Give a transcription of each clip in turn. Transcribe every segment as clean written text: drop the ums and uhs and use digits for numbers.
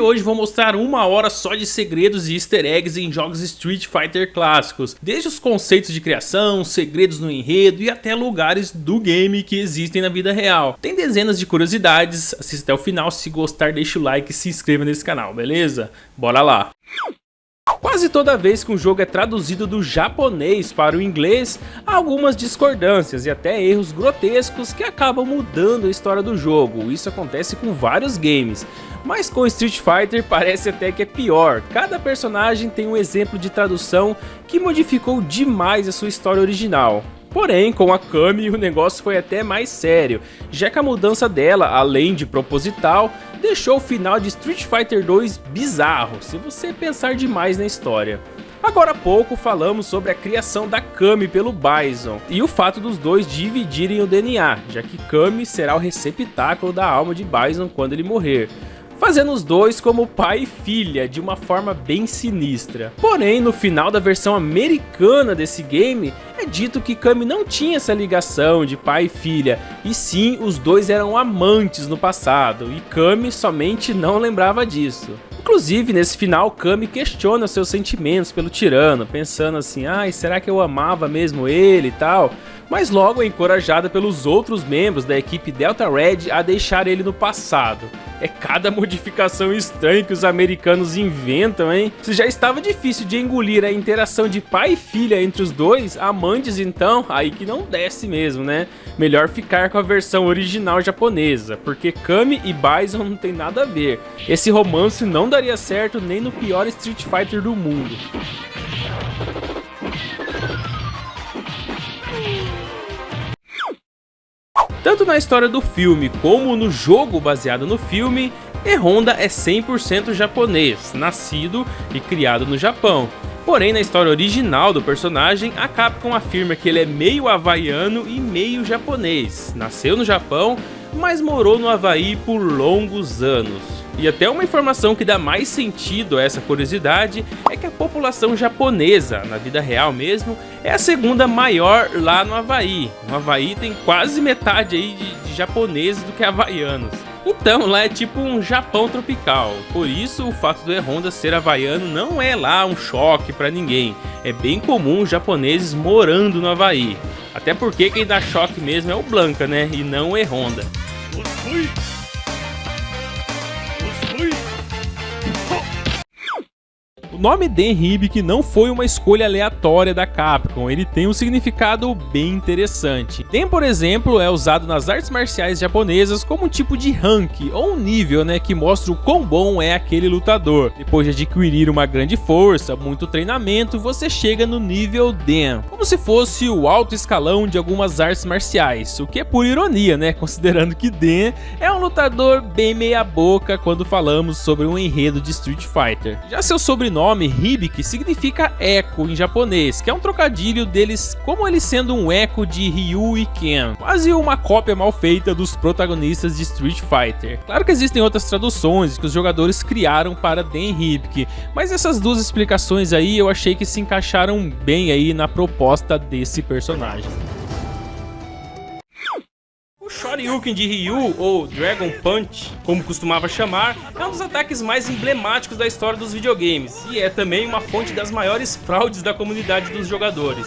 hoje vou mostrar 1 hora só de segredos e easter eggs em jogos Street Fighter clássicos, desde os conceitos de criação, segredos no enredo e até lugares do game que existem na vida real. Tem dezenas de curiosidades, assista até o final, se gostar deixa o like e se inscreva nesse canal, beleza? Bora lá! Quase toda vez que um jogo é traduzido do japonês para o inglês, há algumas discordâncias e até erros grotescos que acabam mudando a história do jogo. Isso acontece com vários games, mas com Street Fighter parece até que é pior. Cada personagem tem um exemplo de tradução que modificou demais a sua história original. Porém, com a Cammy o negócio foi até mais sério, já que a mudança dela, além de proposital, deixou o final de Street Fighter 2 bizarro, se você pensar demais na história. Agora há pouco falamos sobre a criação da Cammy pelo Bison e o fato dos dois dividirem o DNA, já que Cammy será o receptáculo da alma de Bison quando ele morrer, fazendo os dois como pai e filha de uma forma bem sinistra. Porém, no final da versão americana desse game, é dito que Cammy não tinha essa ligação de pai e filha, e sim os dois eram amantes no passado, e Cammy somente não lembrava disso. Inclusive, nesse final, Cammy questiona seus sentimentos pelo tirano, pensando assim, ai, será que eu amava mesmo ele e tal? Mas logo é encorajada pelos outros membros da equipe Delta Red a deixar ele no passado. É cada modificação estranha que os americanos inventam, hein? Se já estava difícil de engolir a interação de pai e filha entre os dois, amantes então, aí que não desce mesmo, né? Melhor ficar com a versão original japonesa, porque Cammy e Bison não tem nada a ver. Esse romance não daria certo nem no pior Street Fighter do mundo. Tanto na história do filme como no jogo baseado no filme, E-Honda é 100% japonês, nascido e criado no Japão. Porém, na história original do personagem, a Capcom afirma que ele é meio havaiano e meio japonês. Nasceu no Japão, mas morou no Havaí por longos anos. E até uma informação que dá mais sentido a essa curiosidade é que a população japonesa, na vida real mesmo, é a segunda maior lá no Havaí. No Havaí tem quase metade aí de japoneses do que havaianos. Então lá é tipo um Japão tropical, por isso o fato do E-Honda ser havaiano não é lá um choque pra ninguém. É bem comum os japoneses morando no Havaí. Até porque quem dá choque mesmo é o Blanka, né, e não o E-Honda. O nome Den Hibiki não foi uma escolha aleatória da Capcom, ele tem um significado bem interessante. Den, por exemplo, é usado nas artes marciais japonesas como um tipo de rank, ou um nível, né, que mostra o quão bom é aquele lutador. Depois de adquirir uma grande força, muito treinamento, você chega no nível Den, como se fosse o alto escalão de algumas artes marciais, o que é por ironia, né, considerando que Den é um lutador bem meia boca quando falamos sobre um enredo de Street Fighter. Já seu sobrenome Hibiki significa eco em japonês, que é um trocadilho deles como ele sendo um eco de Ryu e Ken, quase uma cópia mal feita dos protagonistas de Street Fighter. Claro que existem outras traduções que os jogadores criaram para Den Hibiki, mas essas duas explicações aí eu achei que se encaixaram bem aí na proposta desse personagem. O Shoryuken de Ryu, ou Dragon Punch, como costumava chamar, é um dos ataques mais emblemáticos da história dos videogames, e é também uma fonte das maiores fraudes da comunidade dos jogadores.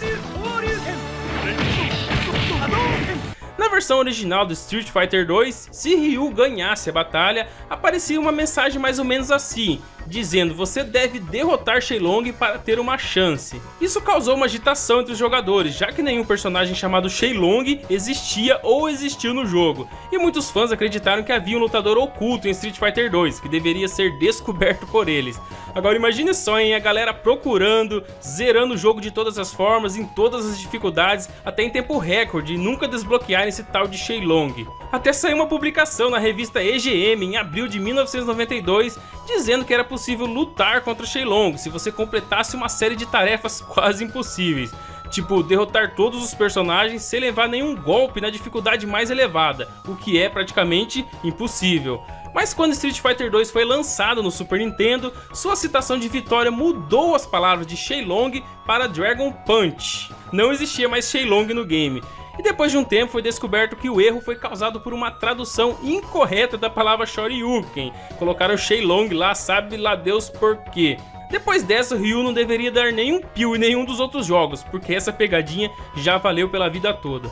Na versão original do Street Fighter 2, se Ryu ganhasse a batalha, aparecia uma mensagem mais ou menos assim, dizendo você deve derrotar Shenlong para ter uma chance. Isso causou uma agitação entre os jogadores, já que nenhum personagem chamado Shenlong existia ou existiu no jogo, e muitos fãs acreditaram que havia um lutador oculto em Street Fighter 2, que deveria ser descoberto por eles. Agora imagine só, hein, a galera procurando, zerando o jogo de todas as formas, em todas as dificuldades, até em tempo recorde, e nunca desbloquearem esse tal de Shenlong. Até saiu uma publicação na revista EGM em abril de 1992, dizendo que era possível lutar contra Shenlong se você completasse uma série de tarefas quase impossíveis, tipo derrotar todos os personagens sem levar nenhum golpe na dificuldade mais elevada, o que é praticamente impossível. Mas quando Street Fighter 2 foi lançado no Super Nintendo, sua citação de vitória mudou as palavras de Shenlong para Dragon Punch. Não existia mais Shenlong no game. E depois de um tempo foi descoberto que o erro foi causado por uma tradução incorreta da palavra Shoryuken. Colocaram Shenlong lá, sabe lá Deus por quê. Depois dessa, o Ryu não deveria dar nenhum pio em nenhum dos outros jogos, porque essa pegadinha já valeu pela vida toda.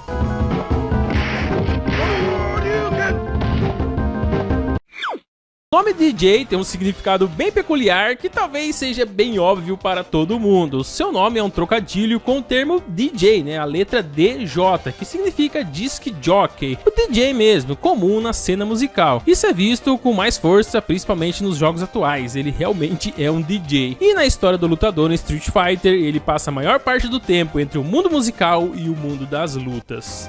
O nome DJ tem um significado bem peculiar que talvez seja bem óbvio para todo mundo. Seu nome é um trocadilho com o termo DJ, né? A letra DJ, que significa disc jockey. O DJ mesmo, comum na cena musical. Isso é visto com mais força, principalmente nos jogos atuais. Ele realmente é um DJ. E na história do lutador no Street Fighter, ele passa a maior parte do tempo entre o mundo musical e o mundo das lutas.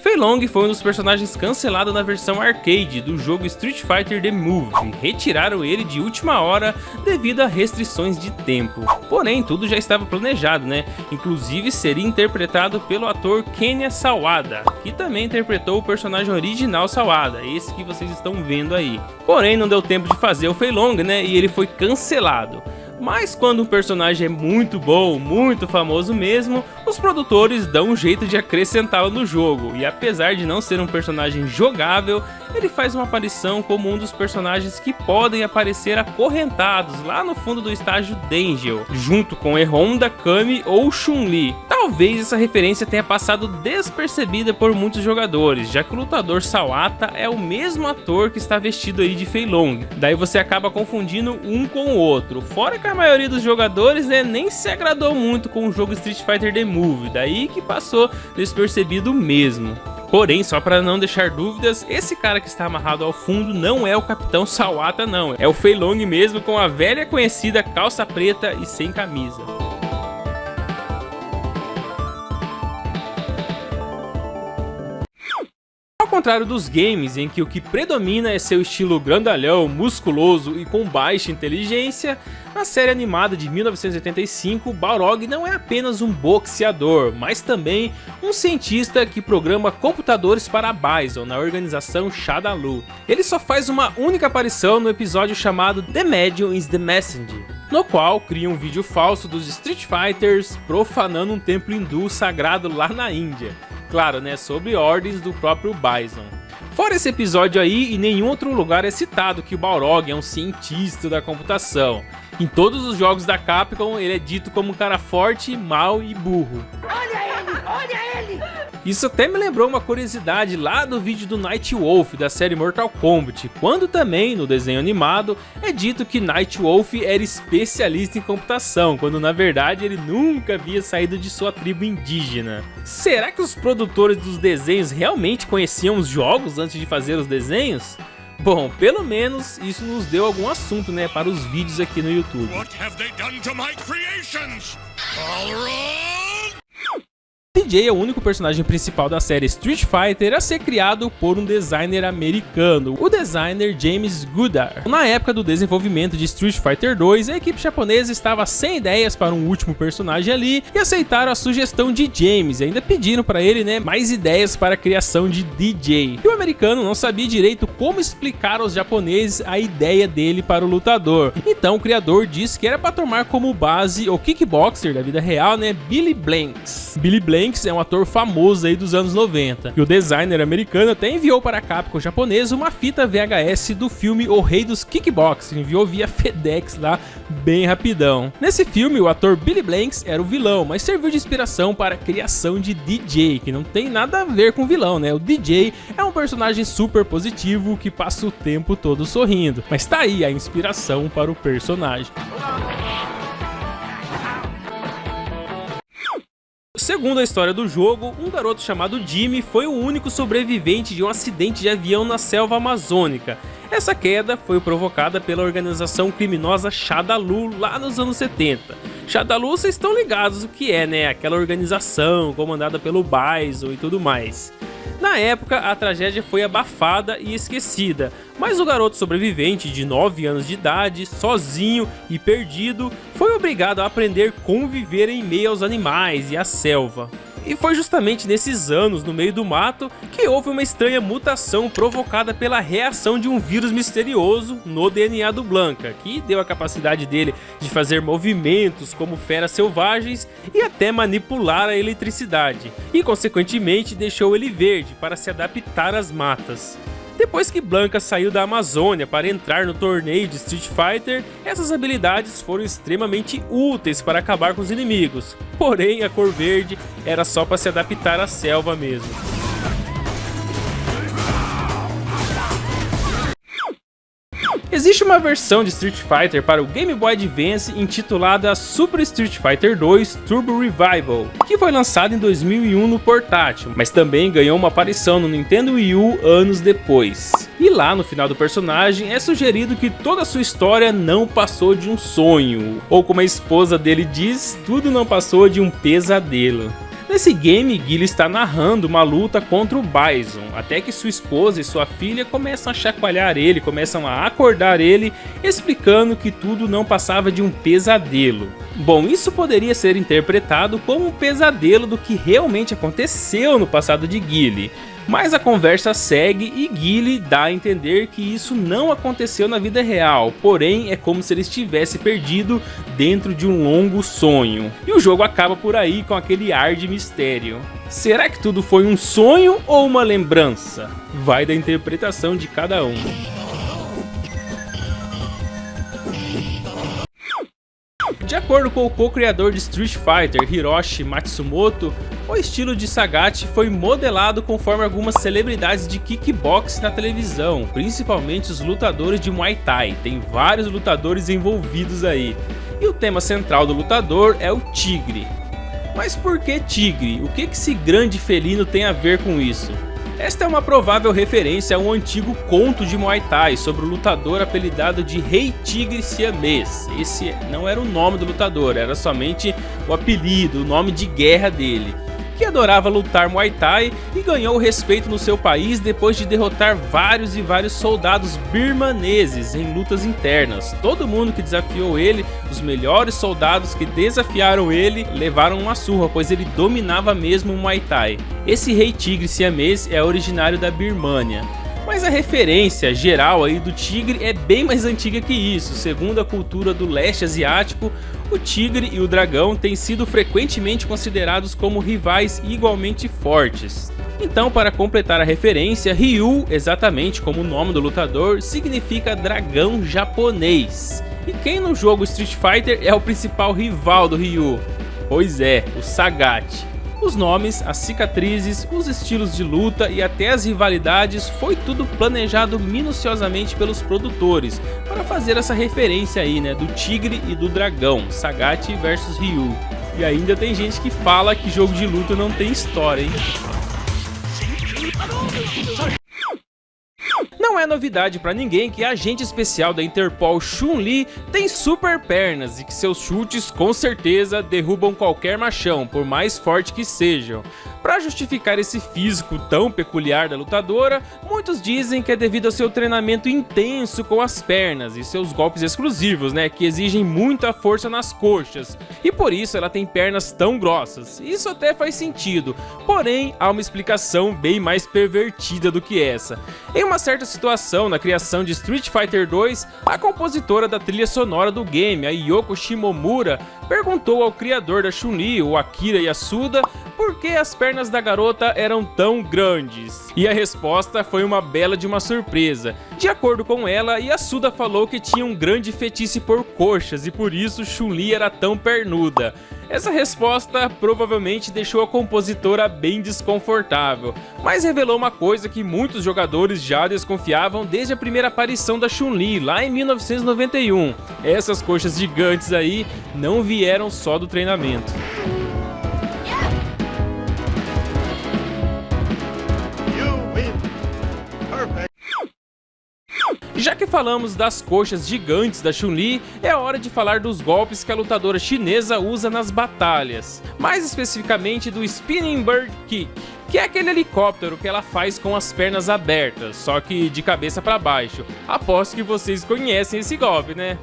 Fei Long foi um dos personagens cancelados na versão arcade do jogo Street Fighter The Movie. Retiraram ele de última hora devido a restrições de tempo. Porém, tudo já estava planejado, né? Inclusive seria interpretado pelo ator Kenya Sawada, que também interpretou o personagem original Sawada, esse que vocês estão vendo aí. Porém, não deu tempo de fazer o Fei Long, né? E ele foi cancelado. Mas quando um personagem é muito bom, muito famoso mesmo, os produtores dão um jeito de acrescentá-lo no jogo. E apesar de não ser um personagem jogável, ele faz uma aparição como um dos personagens que podem aparecer acorrentados lá no fundo do estágio Danger, junto com E-Honda, Kami ou Chun-Li. Talvez essa referência tenha passado despercebida por muitos jogadores, já que o lutador Sawada é o mesmo ator que está vestido aí de Fei Long. Daí você acaba confundindo um com o outro. Fora que a maioria dos jogadores, né, nem se agradou muito com o jogo Street Fighter The Movie, daí que passou despercebido mesmo. Porém, só para não deixar dúvidas, esse cara que está amarrado ao fundo não é o Capitão Sawada não, é o Fei Long mesmo, com a velha conhecida calça preta e sem camisa. Ao contrário dos games, em que o que predomina é seu estilo grandalhão, musculoso e com baixa inteligência, na série animada de 1985, Balrog não é apenas um boxeador, mas também um cientista que programa computadores para a Bison, na organização Shadaloo. Ele só faz uma única aparição no episódio chamado The Medium is the Messenger, no qual cria um vídeo falso dos Street Fighters profanando um templo hindu sagrado lá na Índia. Claro, né, sob ordens do próprio Bison. Fora esse episódio aí, em nenhum outro lugar é citado que o Balrog é um cientista da computação. Em todos os jogos da Capcom, ele é dito como um cara forte, mau e burro. Olha ele! Olha ele! Isso até me lembrou uma curiosidade lá do vídeo do Nightwolf da série Mortal Kombat, quando também, no desenho animado, é dito que Nightwolf era especialista em computação, quando na verdade ele nunca havia saído de sua tribo indígena. Será que os produtores dos desenhos realmente conheciam os jogos antes de fazer os desenhos? Bom, pelo menos isso nos deu algum assunto, né, para os vídeos aqui no YouTube. DJ é o único personagem principal da série Street Fighter a ser criado por um designer americano, o designer James Goddard. Na época do desenvolvimento de Street Fighter 2, a equipe japonesa estava sem ideias para um último personagem ali e aceitaram a sugestão de James, e ainda pediram para ele, né, mais ideias para a criação de DJ. E o americano não sabia direito como explicar aos japoneses a ideia dele para o lutador. Então o criador disse que era para tomar como base o kickboxer da vida real, né, Billy Blanks. Billy Blanks é um ator famoso aí dos anos 90. E o designer americano até enviou para a Capcom japonesa uma fita VHS do filme O Rei dos Kickboxing. Enviou via FedEx lá, bem rapidão. Nesse filme, o ator Billy Blanks era o vilão, mas serviu de inspiração para a criação de DJ, que não tem nada a ver com vilão, né? O DJ é um personagem super positivo que passa o tempo todo sorrindo. Mas tá aí a inspiração para o personagem. Segundo a história do jogo, um garoto chamado Jimmy foi o único sobrevivente de um acidente de avião na selva amazônica. Essa queda foi provocada pela organização criminosa Shadaloo lá nos anos 70. Shadaloo, vocês estão ligados o que é, né? Aquela organização comandada pelo Bison e tudo mais. Na época, a tragédia foi abafada e esquecida, mas o garoto sobrevivente de 9 anos de idade, sozinho e perdido, foi obrigado a aprender a conviver em meio aos animais e à selva. E foi justamente nesses anos no meio do mato que houve uma estranha mutação provocada pela reação de um vírus misterioso no DNA do Blanka, que deu a capacidade dele de fazer movimentos como feras selvagens e até manipular a eletricidade, e consequentemente deixou ele verde para se adaptar às matas. Depois que Blanka saiu da Amazônia para entrar no torneio de Street Fighter, essas habilidades foram extremamente úteis para acabar com os inimigos, porém a cor verde era só para se adaptar à selva mesmo. Existe uma versão de Street Fighter para o Game Boy Advance intitulada Super Street Fighter 2 Turbo Revival, que foi lançada em 2001 no portátil, mas também ganhou uma aparição no Nintendo Wii U anos depois. E lá no final do personagem é sugerido que toda a sua história não passou de um sonho, ou como a esposa dele diz, tudo não passou de um pesadelo. Nesse game, Guile está narrando uma luta contra o Bison, até que sua esposa e sua filha começam a chacoalhar ele, começam a acordar ele, explicando que tudo não passava de um pesadelo. Bom, isso poderia ser interpretado como um pesadelo do que realmente aconteceu no passado de Guile. Mas a conversa segue e Guile dá a entender que isso não aconteceu na vida real, porém é como se ele estivesse perdido dentro de um longo sonho. E o jogo acaba por aí com aquele ar de mistério. Será que tudo foi um sonho ou uma lembrança? Vai da interpretação de cada um. De acordo com o co-criador de Street Fighter, Hiroshi Matsumoto, o estilo de Sagat foi modelado conforme algumas celebridades de kickbox na televisão, principalmente os lutadores de Muay Thai, tem vários lutadores envolvidos aí. E o tema central do lutador é o tigre. Mas por que tigre? O que esse grande felino tem a ver com isso? Esta é uma provável referência a um antigo conto de Muay Thai sobre o lutador apelidado de Rei Tigre Siamês. Esse não era o nome do lutador, era somente o apelido, o nome de guerra dele, que adorava lutar Muay Thai e ganhou o respeito no seu país depois de derrotar vários soldados birmaneses em lutas internas. Todo mundo que desafiou ele, os melhores soldados que desafiaram ele, levaram uma surra, pois ele dominava mesmo o Muay Thai. Esse Rei Tigre Siamês é originário da Birmânia. Mas a referência geral aí do tigre é bem mais antiga que isso. Segundo a cultura do leste asiático, o tigre e o dragão têm sido frequentemente considerados como rivais igualmente fortes. Então, para completar a referência, Ryu, exatamente como o nome do lutador, significa dragão japonês. E quem no jogo Street Fighter é o principal rival do Ryu? Pois é, o Sagat. Os nomes, as cicatrizes, os estilos de luta e até as rivalidades foi tudo planejado minuciosamente pelos produtores para fazer essa referência aí, né, do tigre e do dragão, Sagat versus Ryu. E ainda tem gente que fala que jogo de luta não tem história, hein? Não é novidade pra ninguém que a agente especial da Interpol Chun-Li tem super pernas e que seus chutes com certeza derrubam qualquer machão, por mais forte que sejam. Para justificar esse físico tão peculiar da lutadora, muitos dizem que é devido ao seu treinamento intenso com as pernas e seus golpes exclusivos, né, que exigem muita força nas coxas, e por isso ela tem pernas tão grossas. Isso até faz sentido, porém há uma explicação bem mais pervertida do que essa. Em uma certa situação na criação de Street Fighter 2, a compositora da trilha sonora do game, a Yoko Shimomura, perguntou ao criador da Chun-Li, o Akira Yasuda, por que as pernas da garota eram tão grandes. E a resposta foi uma bela de uma surpresa. De acordo com ela, Yasuda falou que tinha um grande fetiche por coxas e por isso Chun-Li era tão pernuda. Essa resposta provavelmente deixou a compositora bem desconfortável, mas revelou uma coisa que muitos jogadores já desconfiavam desde a primeira aparição da Chun-Li, lá em 1991. Essas coxas gigantes aí não vieram só do treinamento. Já que falamos das coxas gigantes da Chun-Li, é hora de falar dos golpes que a lutadora chinesa usa nas batalhas. Mais especificamente do Spinning Bird Kick, que é aquele helicóptero que ela faz com as pernas abertas, só que de cabeça para baixo. Aposto que vocês conhecem esse golpe, né?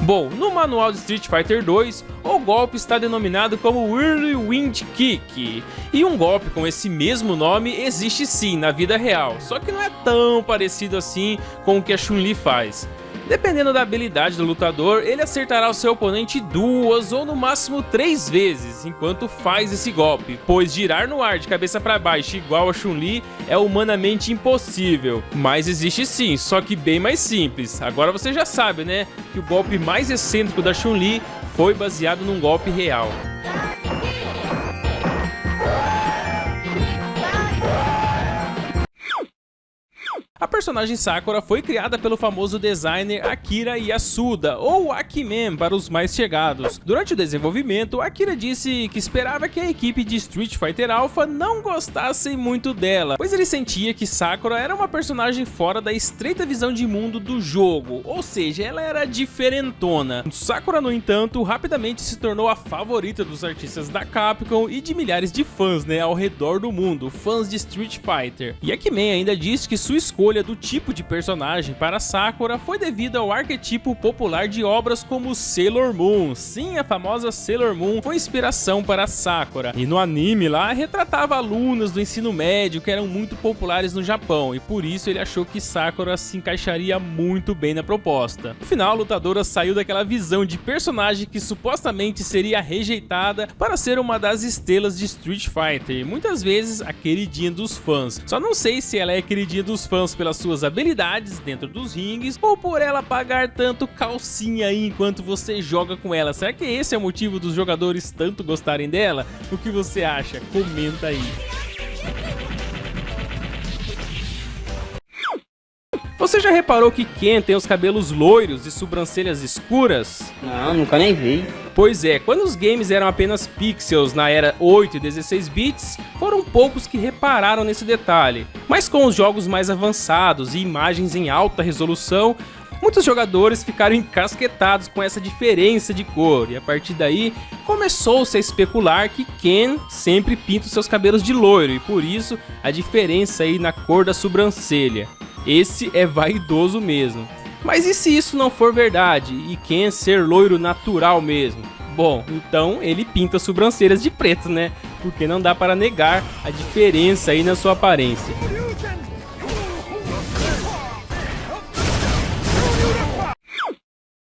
Bom, no manual de Street Fighter 2, o golpe está denominado como Whirlwind Kick, e um golpe com esse mesmo nome existe sim na vida real, só que não é tão parecido assim com o que a Chun-Li faz. Dependendo da habilidade do lutador, ele acertará o seu oponente 2 ou no máximo 3 vezes enquanto faz esse golpe, pois girar no ar de cabeça para baixo igual a Chun-Li é humanamente impossível. Mas existe sim, só que bem mais simples. Agora você já sabe, né, que o golpe mais excêntrico da Chun-Li foi baseado num golpe real. A personagem Sakura foi criada pelo famoso designer Akira Yasuda, ou Akimen para os mais chegados. Durante o desenvolvimento, Akira disse que esperava que a equipe de Street Fighter Alpha não gostasse muito dela, pois ele sentia que Sakura era uma personagem fora da estreita visão de mundo do jogo, ou seja, ela era diferentona. Sakura, no entanto, rapidamente se tornou a favorita dos artistas da Capcom e de milhares de fãs, ao redor do mundo, fãs de Street Fighter. E Akimen ainda disse que sua escolha do tipo de personagem para Sakura foi devido ao arquetipo popular de obras como Sailor Moon. Sim, a famosa Sailor Moon foi inspiração para Sakura, e no anime lá retratava alunas do ensino médio que eram muito populares no Japão, e por isso ele achou que Sakura se encaixaria muito bem na proposta. No final, a lutadora saiu daquela visão de personagem que supostamente seria rejeitada para ser uma das estrelas de Street Fighter, e muitas vezes a queridinha dos fãs. Só não sei se ela é queridinha dos fãs pelas suas habilidades dentro dos rings ou por ela pagar tanto calcinha aí enquanto você joga com ela. Será que esse é o motivo dos jogadores tanto gostarem dela? O que você acha? Comenta aí. Você já reparou que Ken tem os cabelos loiros e sobrancelhas escuras? Não, nunca nem vi. Pois é, quando os games eram apenas pixels na era 8 e 16 bits, foram poucos que repararam nesse detalhe. Mas com os jogos mais avançados e imagens em alta resolução, muitos jogadores ficaram encasquetados com essa diferença de cor, e a partir daí começou-se a especular que Ken sempre pinta os seus cabelos de loiro, e por isso a diferença aí na cor da sobrancelha. Esse é vaidoso mesmo. Mas e se isso não for verdade e Ken ser loiro natural mesmo? Bom, então ele pinta as sobrancelhas de preto, né? Porque não dá para negar a diferença aí na sua aparência.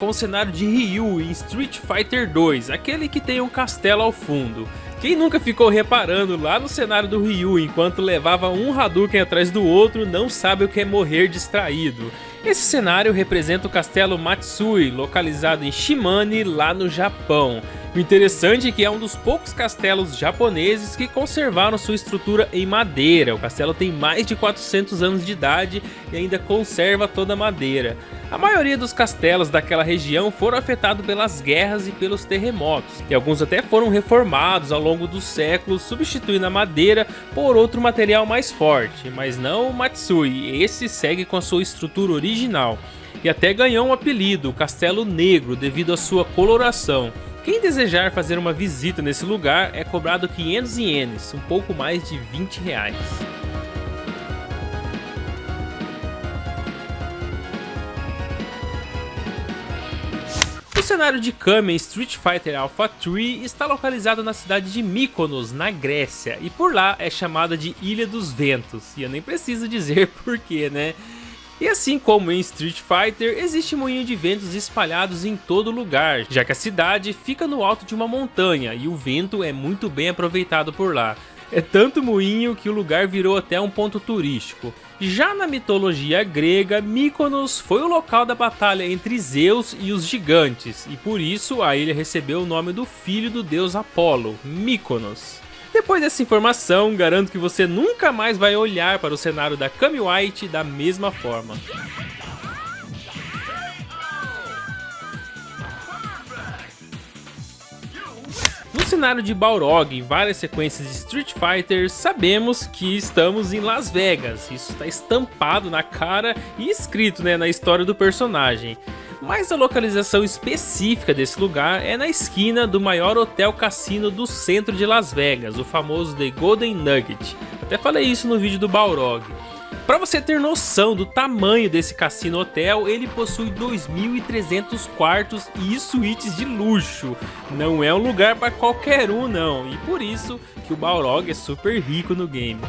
Com o cenário de Ryu em Street Fighter 2, aquele que tem um castelo ao fundo. Quem nunca ficou reparando lá no cenário do Ryu enquanto levava um Hadouken atrás do outro não sabe o que é morrer distraído. Esse cenário representa o castelo Matsui, localizado em Shimane, lá no Japão. O interessante é que é um dos poucos castelos japoneses que conservaram sua estrutura em madeira. O castelo tem mais de 400 anos de idade e ainda conserva toda a madeira. A maioria dos castelos daquela região foram afetados pelas guerras e pelos terremotos, e alguns até foram reformados ao longo dos séculos, substituindo a madeira por outro material mais forte, mas não o Matsui. Esse segue com a sua estrutura original, e até ganhou um apelido, o Castelo Negro, devido à sua coloração. Quem desejar fazer uma visita nesse lugar é cobrado 500 ienes, um pouco mais de R$20. O cenário de Kami em Street Fighter Alpha 3 está localizado na cidade de Mykonos, na Grécia, e por lá é chamada de Ilha dos Ventos, e eu nem preciso dizer porquê, né? E assim como em Street Fighter, existe moinho de ventos espalhados em todo lugar, já que a cidade fica no alto de uma montanha e o vento é muito bem aproveitado por lá. É tanto moinho que o lugar virou até um ponto turístico. Já na mitologia grega, Mykonos foi o local da batalha entre Zeus e os gigantes, e por isso a ilha recebeu o nome do filho do deus Apolo, Mykonos. Depois dessa informação, garanto que você nunca mais vai olhar para o cenário da Kami White da mesma forma. No cenário de Balrog, em várias sequências de Street Fighter, sabemos que estamos em Las Vegas. Isso está estampado na cara e escrito, na história do personagem. Mas a localização específica desse lugar é na esquina do maior hotel cassino do centro de Las Vegas, o famoso The Golden Nugget. Até falei isso no vídeo do Balrog. Para você ter noção do tamanho desse cassino hotel, ele possui 2.300 quartos e suítes de luxo. Não é um lugar para qualquer um não, e por isso que o Balrog é super rico no game.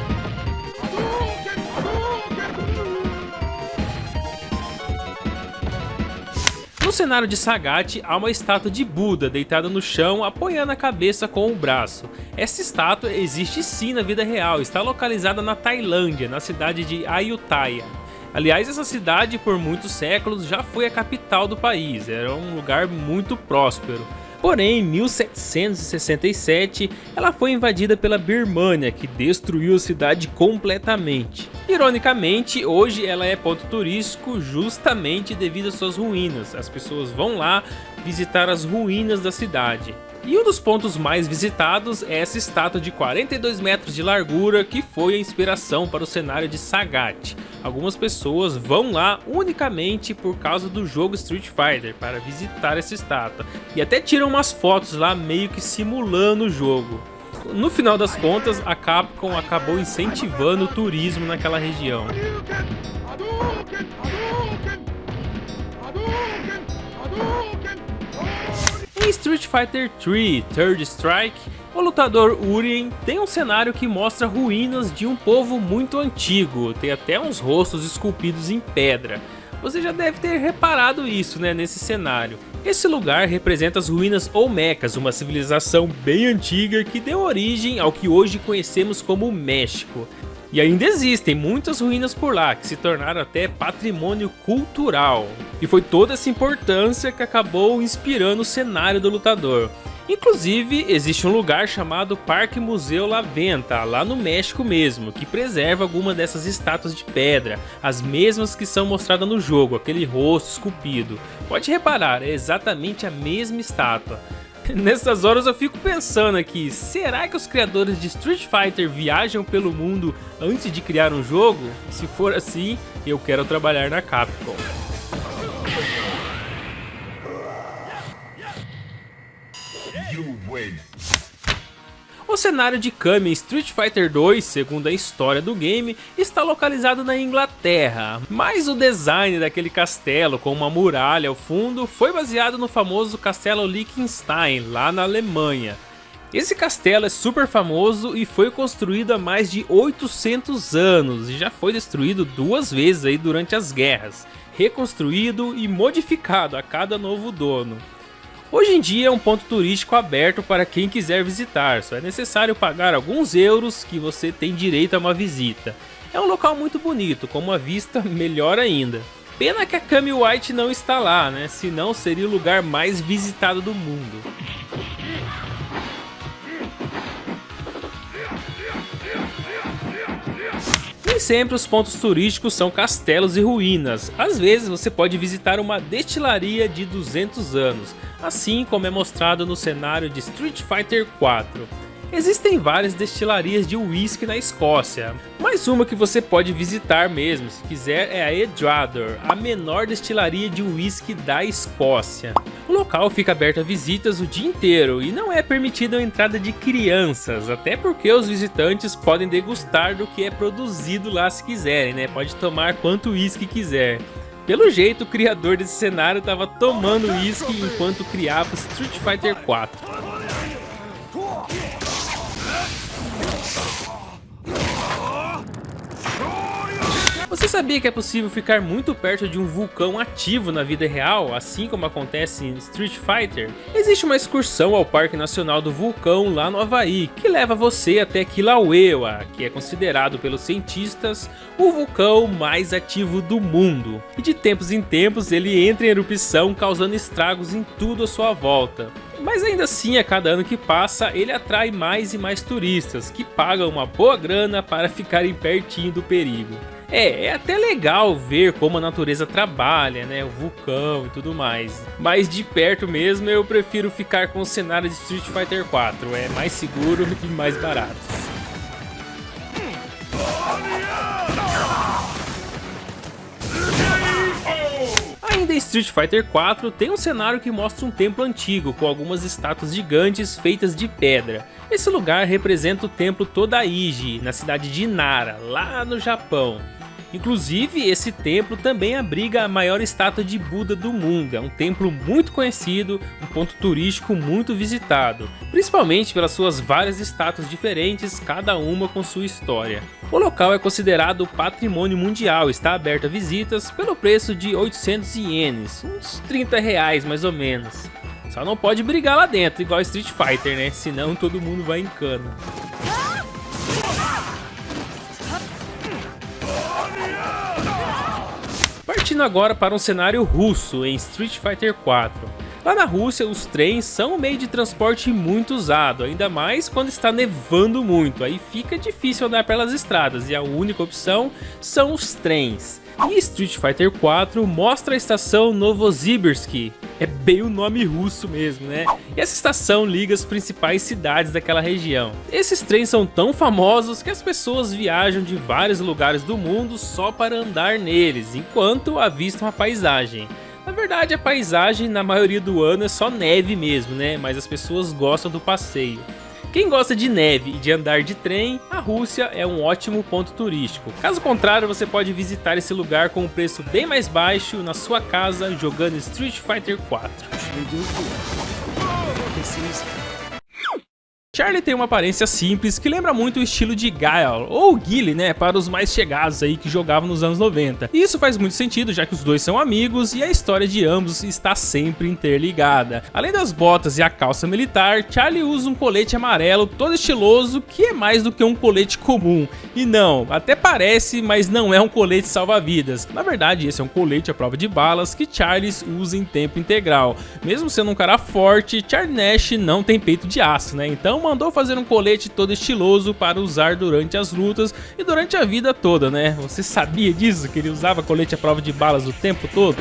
No cenário de Sagat, há uma estátua de Buda deitada no chão, apoiando a cabeça com o braço. Essa estátua existe sim na vida real, está localizada na Tailândia, na cidade de Ayutthaya. Aliás, essa cidade por muitos séculos já foi a capital do país, era um lugar muito próspero. Porém, em 1767, ela foi invadida pela Birmânia, que destruiu a cidade completamente. Ironicamente, hoje ela é ponto turístico justamente devido às suas ruínas. As pessoas vão lá visitar as ruínas da cidade. E um dos pontos mais visitados é essa estátua de 42 metros de largura que foi a inspiração para o cenário de Sagat. Algumas pessoas vão lá unicamente por causa do jogo Street Fighter para visitar essa estátua e até tiram umas fotos lá meio que simulando o jogo. No final das contas, a Capcom acabou incentivando o turismo naquela região. Em Street Fighter 3 Third Strike, o lutador Urien tem um cenário que mostra ruínas de um povo muito antigo, tem até uns rostos esculpidos em pedra. Você já deve ter reparado isso, né, nesse cenário. Esse lugar representa as ruínas Olmecas, uma civilização bem antiga que deu origem ao que hoje conhecemos como o México. E ainda existem muitas ruínas por lá, que se tornaram até patrimônio cultural. E foi toda essa importância que acabou inspirando o cenário do lutador. Inclusive, existe um lugar chamado Parque Museu La Venta, lá no México mesmo, que preserva alguma dessas estátuas de pedra, as mesmas que são mostradas no jogo, aquele rosto esculpido. Pode reparar, é exatamente a mesma estátua. Nessas horas eu fico pensando aqui, será que os criadores de Street Fighter viajam pelo mundo antes de criar um jogo? Se for assim, eu quero trabalhar na Capcom. O cenário de Kami em Street Fighter 2, segundo a história do game, está localizado na Inglaterra, mas o design daquele castelo com uma muralha ao fundo foi baseado no famoso castelo Liechtenstein, lá na Alemanha. Esse castelo é super famoso e foi construído há mais de 800 anos e já foi destruído 2 vezes aí durante as guerras, reconstruído e modificado a cada novo dono. Hoje em dia é um ponto turístico aberto para quem quiser visitar, só é necessário pagar alguns euros que você tem direito a uma visita. É um local muito bonito, com uma vista melhor ainda. Pena que a Kami White não está lá, né? Senão seria o lugar mais visitado do mundo. Nem sempre os pontos turísticos são castelos e ruínas, às vezes você pode visitar uma destilaria de 200 anos, assim como é mostrado no cenário de Street Fighter 4. Existem várias destilarias de whisky na Escócia, mas uma que você pode visitar mesmo, se quiser, é a Edrador, a menor destilaria de whisky da Escócia. O local fica aberto a visitas o dia inteiro e não é permitida a entrada de crianças, até porque os visitantes podem degustar do que é produzido lá se quiserem, né? Pode tomar quanto whisky quiser. Pelo jeito, o criador desse cenário estava tomando whisky enquanto criava Street Fighter 4. Você sabia que é possível ficar muito perto de um vulcão ativo na vida real, assim como acontece em Street Fighter? Existe uma excursão ao Parque Nacional do Vulcão lá no Havaí, que leva você até Kilauea, que é considerado pelos cientistas o vulcão mais ativo do mundo. E de tempos em tempos ele entra em erupção, causando estragos em tudo à sua volta. Mas ainda assim, a cada ano que passa, ele atrai mais e mais turistas, que pagam uma boa grana para ficarem pertinho do perigo. É até legal ver como a natureza trabalha, né, o vulcão e tudo mais. Mas de perto mesmo eu prefiro ficar com o cenário de Street Fighter 4, é mais seguro e mais barato. Ainda em Street Fighter 4 tem um cenário que mostra um templo antigo com algumas estátuas gigantes feitas de pedra. Esse lugar representa o templo Todaiji, na cidade de Nara, lá no Japão. Inclusive, esse templo também abriga a maior estátua de Buda do mundo. É um templo muito conhecido, um ponto turístico muito visitado, principalmente pelas suas várias estátuas diferentes, cada uma com sua história. O local é considerado patrimônio mundial, está aberto a visitas pelo preço de 800 ienes, uns 30 reais mais ou menos. Só não pode brigar lá dentro, igual Street Fighter, né? Senão todo mundo vai em cana. Partindo agora para um cenário russo em Street Fighter 4. Lá na Rússia, os trens são um meio de transporte muito usado, ainda mais quando está nevando muito, aí fica difícil andar pelas estradas e a única opção são os trens. E Street Fighter 4 mostra a estação Novosibirsk, é bem o nome russo mesmo, né? E essa estação liga as principais cidades daquela região. Esses trens são tão famosos que as pessoas viajam de vários lugares do mundo só para andar neles, enquanto avistam a paisagem. Na verdade, a paisagem na maioria do ano é só neve mesmo, né? Mas as pessoas gostam do passeio. Quem gosta de neve e de andar de trem, a Rússia é um ótimo ponto turístico. Caso contrário, você pode visitar esse lugar com um preço bem mais baixo na sua casa jogando Street Fighter 4. Charlie tem uma aparência simples que lembra muito o estilo de Guile, ou Guile, né, para os mais chegados aí que jogavam nos anos 90. E isso faz muito sentido, já que os dois são amigos e a história de ambos está sempre interligada. Além das botas e a calça militar, Charlie usa um colete amarelo todo estiloso que é mais do que um colete comum. E não, até parece, mas não é um colete salva-vidas. Na verdade, esse é um colete à prova de balas que Charlie usa em tempo integral. Mesmo sendo um cara forte, Charlie Nash não tem peito de aço, né, então mandou fazer um colete todo estiloso para usar durante as lutas e durante a vida toda, né? Você sabia disso? Que ele usava colete à prova de balas o tempo todo?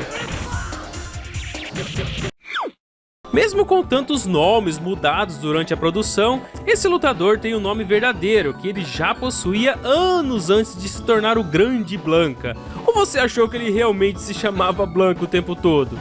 Mesmo com tantos nomes mudados durante a produção, esse lutador tem um nome verdadeiro que ele já possuía anos antes de se tornar o Grande Blanka. Ou você achou que ele realmente se chamava Blanka o tempo todo?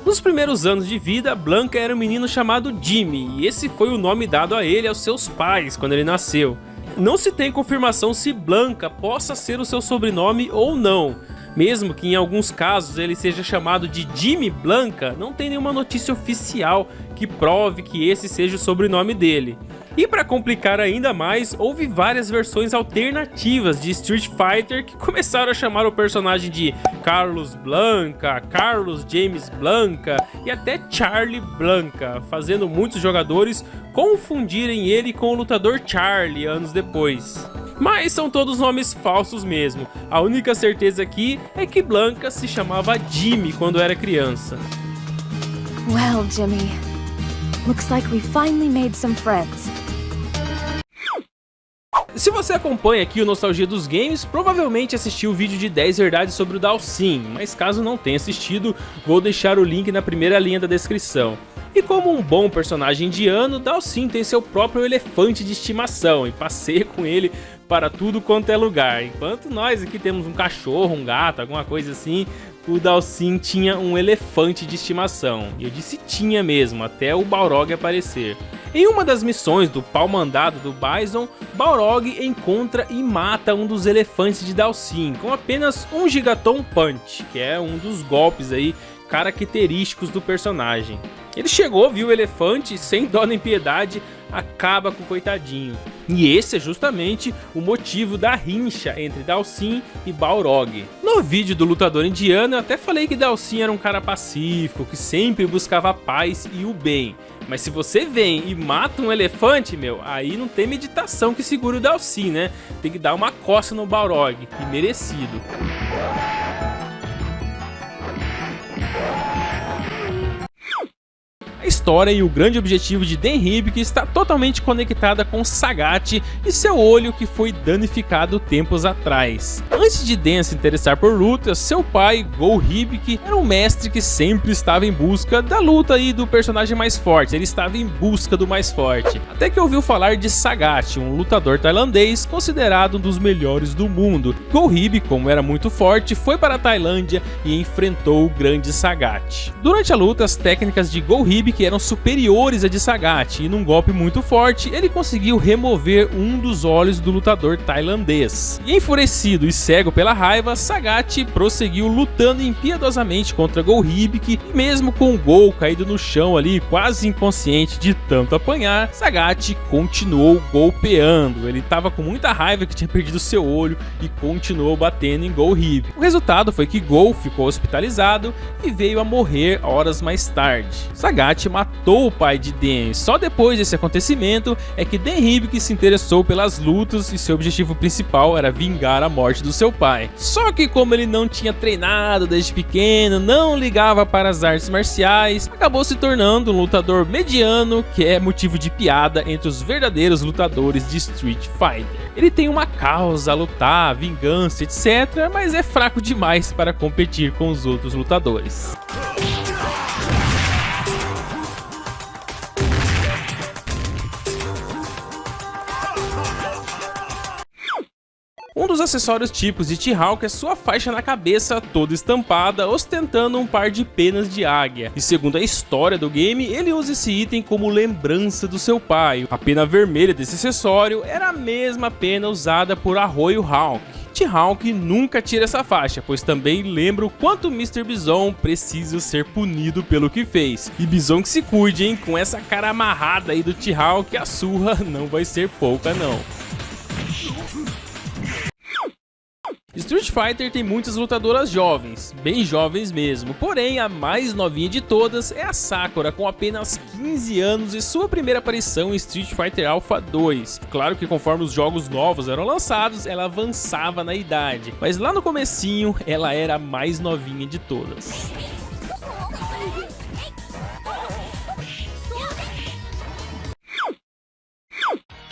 Nos primeiros anos de vida, Blanka era um menino chamado Jimmy, e esse foi o nome dado a ele aos seus pais quando ele nasceu. Não se tem confirmação se Blanka possa ser o seu sobrenome ou não. Mesmo que em alguns casos ele seja chamado de Jimmy Blanka, não tem nenhuma notícia oficial que prove que esse seja o sobrenome dele. E para complicar ainda mais, houve várias versões alternativas de Street Fighter que começaram a chamar o personagem de Carlos Blanka, Carlos James Blanka e até Charlie Blanka, fazendo muitos jogadores confundirem ele com o lutador Charlie anos depois. Mas são todos nomes falsos mesmo, a única certeza aqui é que Blanka se chamava Jimmy quando era criança. Well, Jimmy, looks like we finally made some friends. Se você acompanha aqui o Nostalgia dos Games, provavelmente assistiu o vídeo de 10 verdades sobre o Dhalsim, mas caso não tenha assistido, vou deixar o link na primeira linha da descrição. E como um bom personagem indiano, Dhalsim tem seu próprio elefante de estimação e passeia com ele para tudo quanto é lugar. Enquanto nós aqui temos um cachorro, um gato, alguma coisa assim, o Dhalsim tinha um elefante de estimação. E eu disse tinha mesmo, até o Balrog aparecer. Em uma das missões do pau mandado do Bison, Balrog encontra e mata um dos elefantes de Dhalsim com apenas um Gigaton Punch, que é um dos golpes aí característicos do personagem. Ele chegou, viu o elefante, sem dó nem piedade, acaba com o coitadinho. E esse é justamente o motivo da rincha entre Dhalsim e Balrog. No vídeo do lutador indiano eu até falei que Dhalsim era um cara pacífico, que sempre buscava a paz e o bem. Mas se você vem e mata um elefante, meu, aí não tem meditação que segure o Dhalsim, né? Tem que dar uma coça no Balrog, e merecido. A história e o grande objetivo de Dan Hibik está totalmente conectada com Sagat e seu olho que foi danificado tempos atrás. Antes de Dan se interessar por lutas, seu pai, Go Hibik, era um mestre que sempre estava em busca da luta e do personagem mais forte, ele estava em busca do mais forte. Até que ouviu falar de Sagat, um lutador tailandês considerado um dos melhores do mundo. Go Hibik, como era muito forte, foi para a Tailândia e enfrentou o grande Sagat. Durante a luta, as técnicas de Go Hibik eram superiores a de Sagat, e num golpe muito forte, ele conseguiu remover um dos olhos do lutador tailandês. E enfurecido e cego pela raiva, Sagat prosseguiu lutando impiedosamente contra Go Hibiki, e mesmo com o Go caído no chão ali, quase inconsciente de tanto apanhar, Sagat continuou golpeando. Ele estava com muita raiva que tinha perdido seu olho e continuou batendo em Go Hibiki. O resultado foi que Go ficou hospitalizado e veio a morrer horas mais tarde. Sagat matou o pai de Den, e só depois desse acontecimento é que Den Hibiki se interessou pelas lutas e seu objetivo principal era vingar a morte do seu pai. Só que como ele não tinha treinado desde pequeno, não ligava para as artes marciais, acabou se tornando um lutador mediano, que é motivo de piada entre os verdadeiros lutadores de Street Fighter. Ele tem uma causa a lutar, vingança, etc, mas é fraco demais para competir com os outros lutadores. Um dos acessórios típicos de T-Hawk é sua faixa na cabeça toda estampada, ostentando um par de penas de águia. E segundo a história do game, ele usa esse item como lembrança do seu pai. A pena vermelha desse acessório era a mesma pena usada por Arroyo Hawk. T-Hawk nunca tira essa faixa, pois também lembra o quanto Mr. Bison precisa ser punido pelo que fez. E Bison que se cuide, hein? Com essa cara amarrada aí do T-Hawk, a surra não vai ser pouca não. Street Fighter tem muitas lutadoras jovens, bem jovens mesmo, porém a mais novinha de todas é a Sakura, com apenas 15 anos e sua primeira aparição em Street Fighter Alpha 2. Claro que conforme os jogos novos eram lançados, ela avançava na idade, mas lá no comecinho ela era a mais novinha de todas.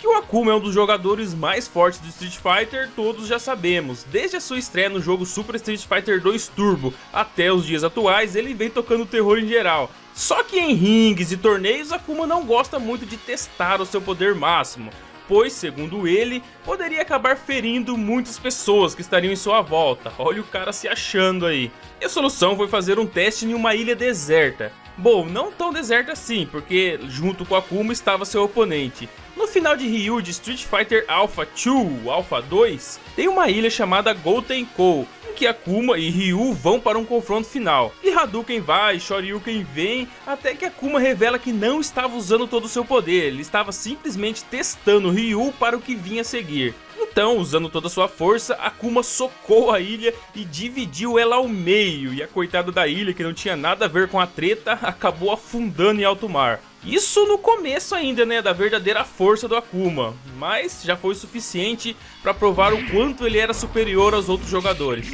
O Akuma é um dos jogadores mais fortes do Street Fighter, todos já sabemos. Desde a sua estreia no jogo Super Street Fighter 2 Turbo até os dias atuais, ele vem tocando terror em geral. Só que em rings e torneios, Akuma não gosta muito de testar o seu poder máximo, pois, segundo ele, poderia acabar ferindo muitas pessoas que estariam em sua volta. Olha o cara se achando aí. E a solução foi fazer um teste em uma ilha deserta. Bom, não tão deserta assim, porque junto com Akuma estava seu oponente. No final de Ryu de Street Fighter Alpha 2, Alpha 2, tem uma ilha chamada Gotenkou, em que Akuma e Ryu vão para um confronto final. E Hadouken vai, Shoryuken vem, até que Akuma revela que não estava usando todo o seu poder, ele estava simplesmente testando Ryu para o que vinha a seguir. Então, usando toda a sua força, Akuma socou a ilha e dividiu ela ao meio, e a coitada da ilha, que não tinha nada a ver com a treta, acabou afundando em alto mar. Isso no começo ainda, né, da verdadeira força do Akuma, mas já foi suficiente para provar o quanto ele era superior aos outros jogadores.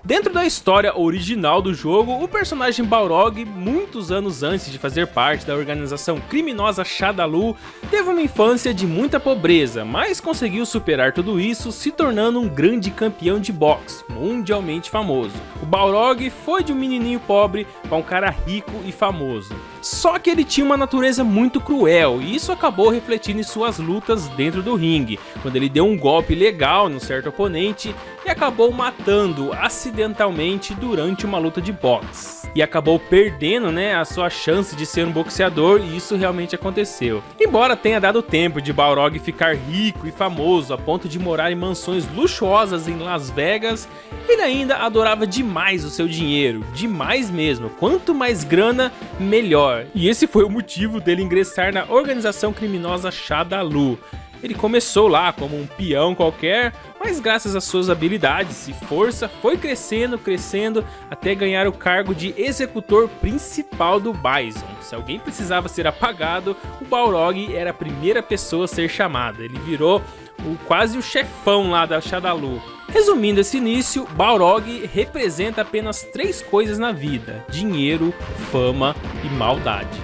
Dentro da história original do jogo, o personagem Balrog, muitos anos antes de fazer parte da organização criminosa Shadaloo, teve uma infância de muita pobreza, mas conseguiu superar tudo isso se tornando um grande campeão de boxe, mundialmente famoso. O Balrog foi de um menininho pobre para um cara rico e famoso. Só que ele tinha uma natureza muito cruel, e isso acabou refletindo em suas lutas dentro do ringue, quando ele deu um golpe legal num certo oponente e acabou matando acidentalmente durante uma luta de boxe. E acabou perdendo, né, a sua chance de ser um boxeador, e isso realmente aconteceu. Embora tenha dado tempo de Balrog ficar rico e famoso a ponto de morar em mansões luxuosas em Las Vegas, ele ainda adorava demais o seu dinheiro, demais mesmo, quanto mais grana, melhor. E esse foi o motivo dele ingressar na organização criminosa Shadaloo. Ele começou lá como um peão qualquer, mas graças às suas habilidades e força foi crescendo, até ganhar o cargo de executor principal do Bison. Se alguém precisava ser apagado, o Balrog era a primeira pessoa a ser chamada. Ele virou quase o chefão lá da Shadaloo. Resumindo esse início, Balrog representa apenas 3 coisas na vida: dinheiro, fama e maldade.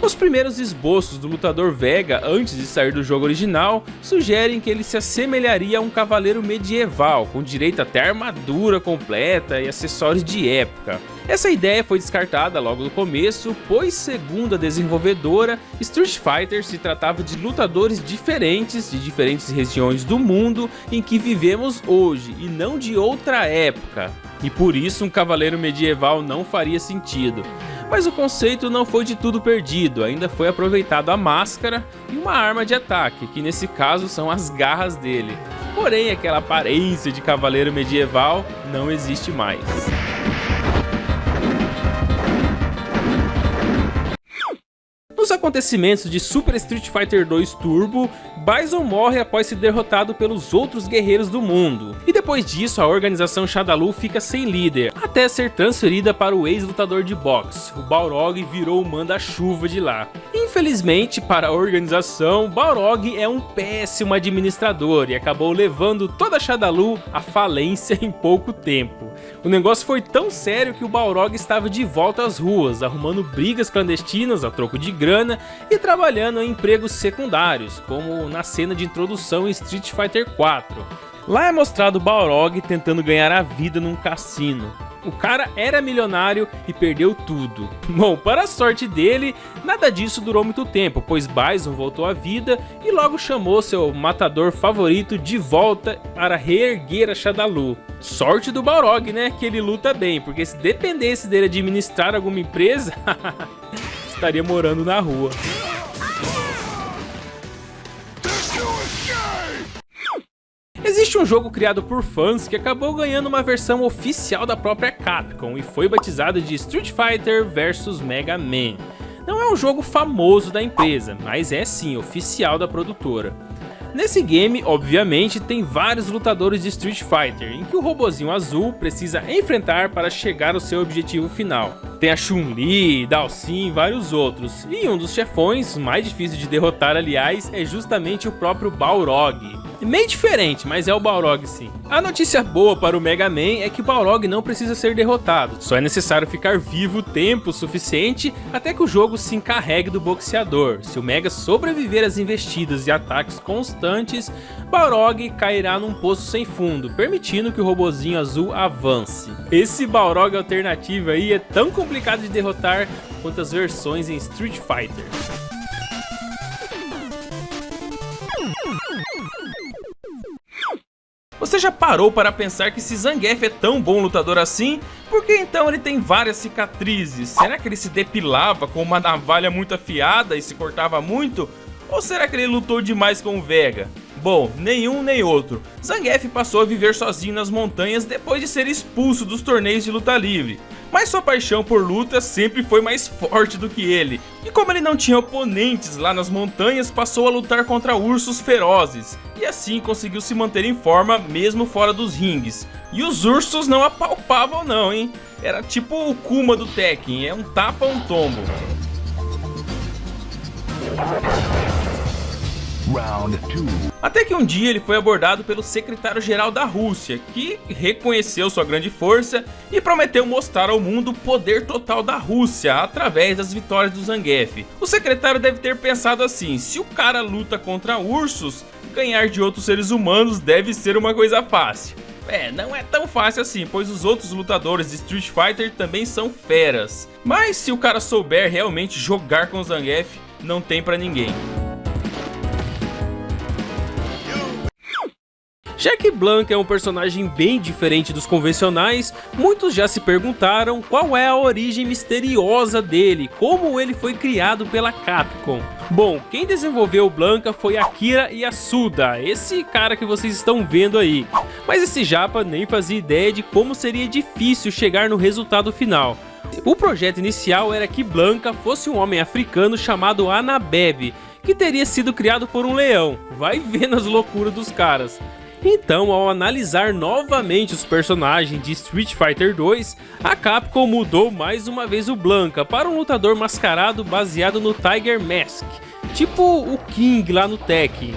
Os primeiros esboços do lutador Vega antes de sair do jogo original sugerem que ele se assemelharia a um cavaleiro medieval, com direito até a armadura completa e acessórios de época. Essa ideia foi descartada logo no começo, pois segundo a desenvolvedora, Street Fighter se tratava de lutadores diferentes de diferentes regiões do mundo em que vivemos hoje e não de outra época, e por isso um cavaleiro medieval não faria sentido. Mas o conceito não foi de tudo perdido, ainda foi aproveitado a máscara e uma arma de ataque, que nesse caso são as garras dele. Porém, aquela aparência de cavaleiro medieval não existe mais. Nos acontecimentos de Super Street Fighter 2 Turbo, Bison morre após ser derrotado pelos outros guerreiros do mundo, e depois disso a organização Shadaloo fica sem líder, até ser transferida para o ex-lutador de boxe. O Balrog virou o manda-chuva de lá. Infelizmente para a organização, Balrog é um péssimo administrador e acabou levando toda a Shadaloo à falência em pouco tempo. O negócio foi tão sério que o Balrog estava de volta às ruas, arrumando brigas clandestinas a troco de grana e trabalhando em empregos secundários, como na cena de introdução em Street Fighter 4. Lá é mostrado o Balrog tentando ganhar a vida num cassino. O cara era milionário e perdeu tudo. Bom, para a sorte dele, nada disso durou muito tempo, pois Bison voltou à vida e logo chamou seu matador favorito de volta para reerguer a Shadaloo. Sorte do Balrog, né, que ele luta bem, porque se dependesse dele administrar alguma empresa, estaria morando na rua. Existe um jogo criado por fãs que acabou ganhando uma versão oficial da própria Capcom e foi batizado de Street Fighter vs Mega Man. Não é um jogo famoso da empresa, mas é sim oficial da produtora. Nesse game, obviamente, tem vários lutadores de Street Fighter, em que o robozinho azul precisa enfrentar para chegar ao seu objetivo final. Tem a Chun-Li, Dalsin e vários outros, e um dos chefões, mais difícil de derrotar aliás, é justamente o próprio Balrog. Meio diferente, mas é o Balrog sim. A notícia boa para o Mega Man é que o Balrog não precisa ser derrotado, só é necessário ficar vivo tempo suficiente até que o jogo se encarregue do boxeador. Se o Mega sobreviver às investidas e ataques constantes, Balrog cairá num poço sem fundo, permitindo que o robozinho azul avance. Esse Balrog alternativo aí é tão complicado de derrotar quanto as versões em Street Fighter. Você já parou para pensar que se Zangief é tão bom lutador assim, por que então ele tem várias cicatrizes? Será que ele se depilava com uma navalha muito afiada e se cortava muito? Ou será que ele lutou demais com o Vega? Bom, nenhum nem outro. Zangief passou a viver sozinho nas montanhas depois de ser expulso dos torneios de luta livre. Mas sua paixão por luta sempre foi mais forte do que ele. E como ele não tinha oponentes lá nas montanhas, passou a lutar contra ursos ferozes. E assim conseguiu se manter em forma mesmo fora dos ringues. E os ursos não apalpavam não, hein? Era tipo o Kuma do Tekken, é um tapa um tombo. Até que um dia ele foi abordado pelo secretário-geral da Rússia, que reconheceu sua grande força e prometeu mostrar ao mundo o poder total da Rússia através das vitórias do Zangief. O secretário deve ter pensado assim: se o cara luta contra ursos, ganhar de outros seres humanos deve ser uma coisa fácil. Não é tão fácil assim, pois os outros lutadores de Street Fighter também são feras. Mas se o cara souber realmente jogar com o Zangief, não tem pra ninguém. Já que Blanka é um personagem bem diferente dos convencionais, muitos já se perguntaram qual é a origem misteriosa dele, como ele foi criado pela Capcom. Bom, quem desenvolveu Blanka foi Akira Yasuda, esse cara que vocês estão vendo aí. Mas esse japa nem fazia ideia de como seria difícil chegar no resultado final. O projeto inicial era que Blanka fosse um homem africano chamado Anabebe, que teria sido criado por um leão. Vai vendo as loucuras dos caras. Então, ao analisar novamente os personagens de Street Fighter 2, a Capcom mudou mais uma vez o Blanka para um lutador mascarado baseado no Tiger Mask, tipo o King lá no Tekken.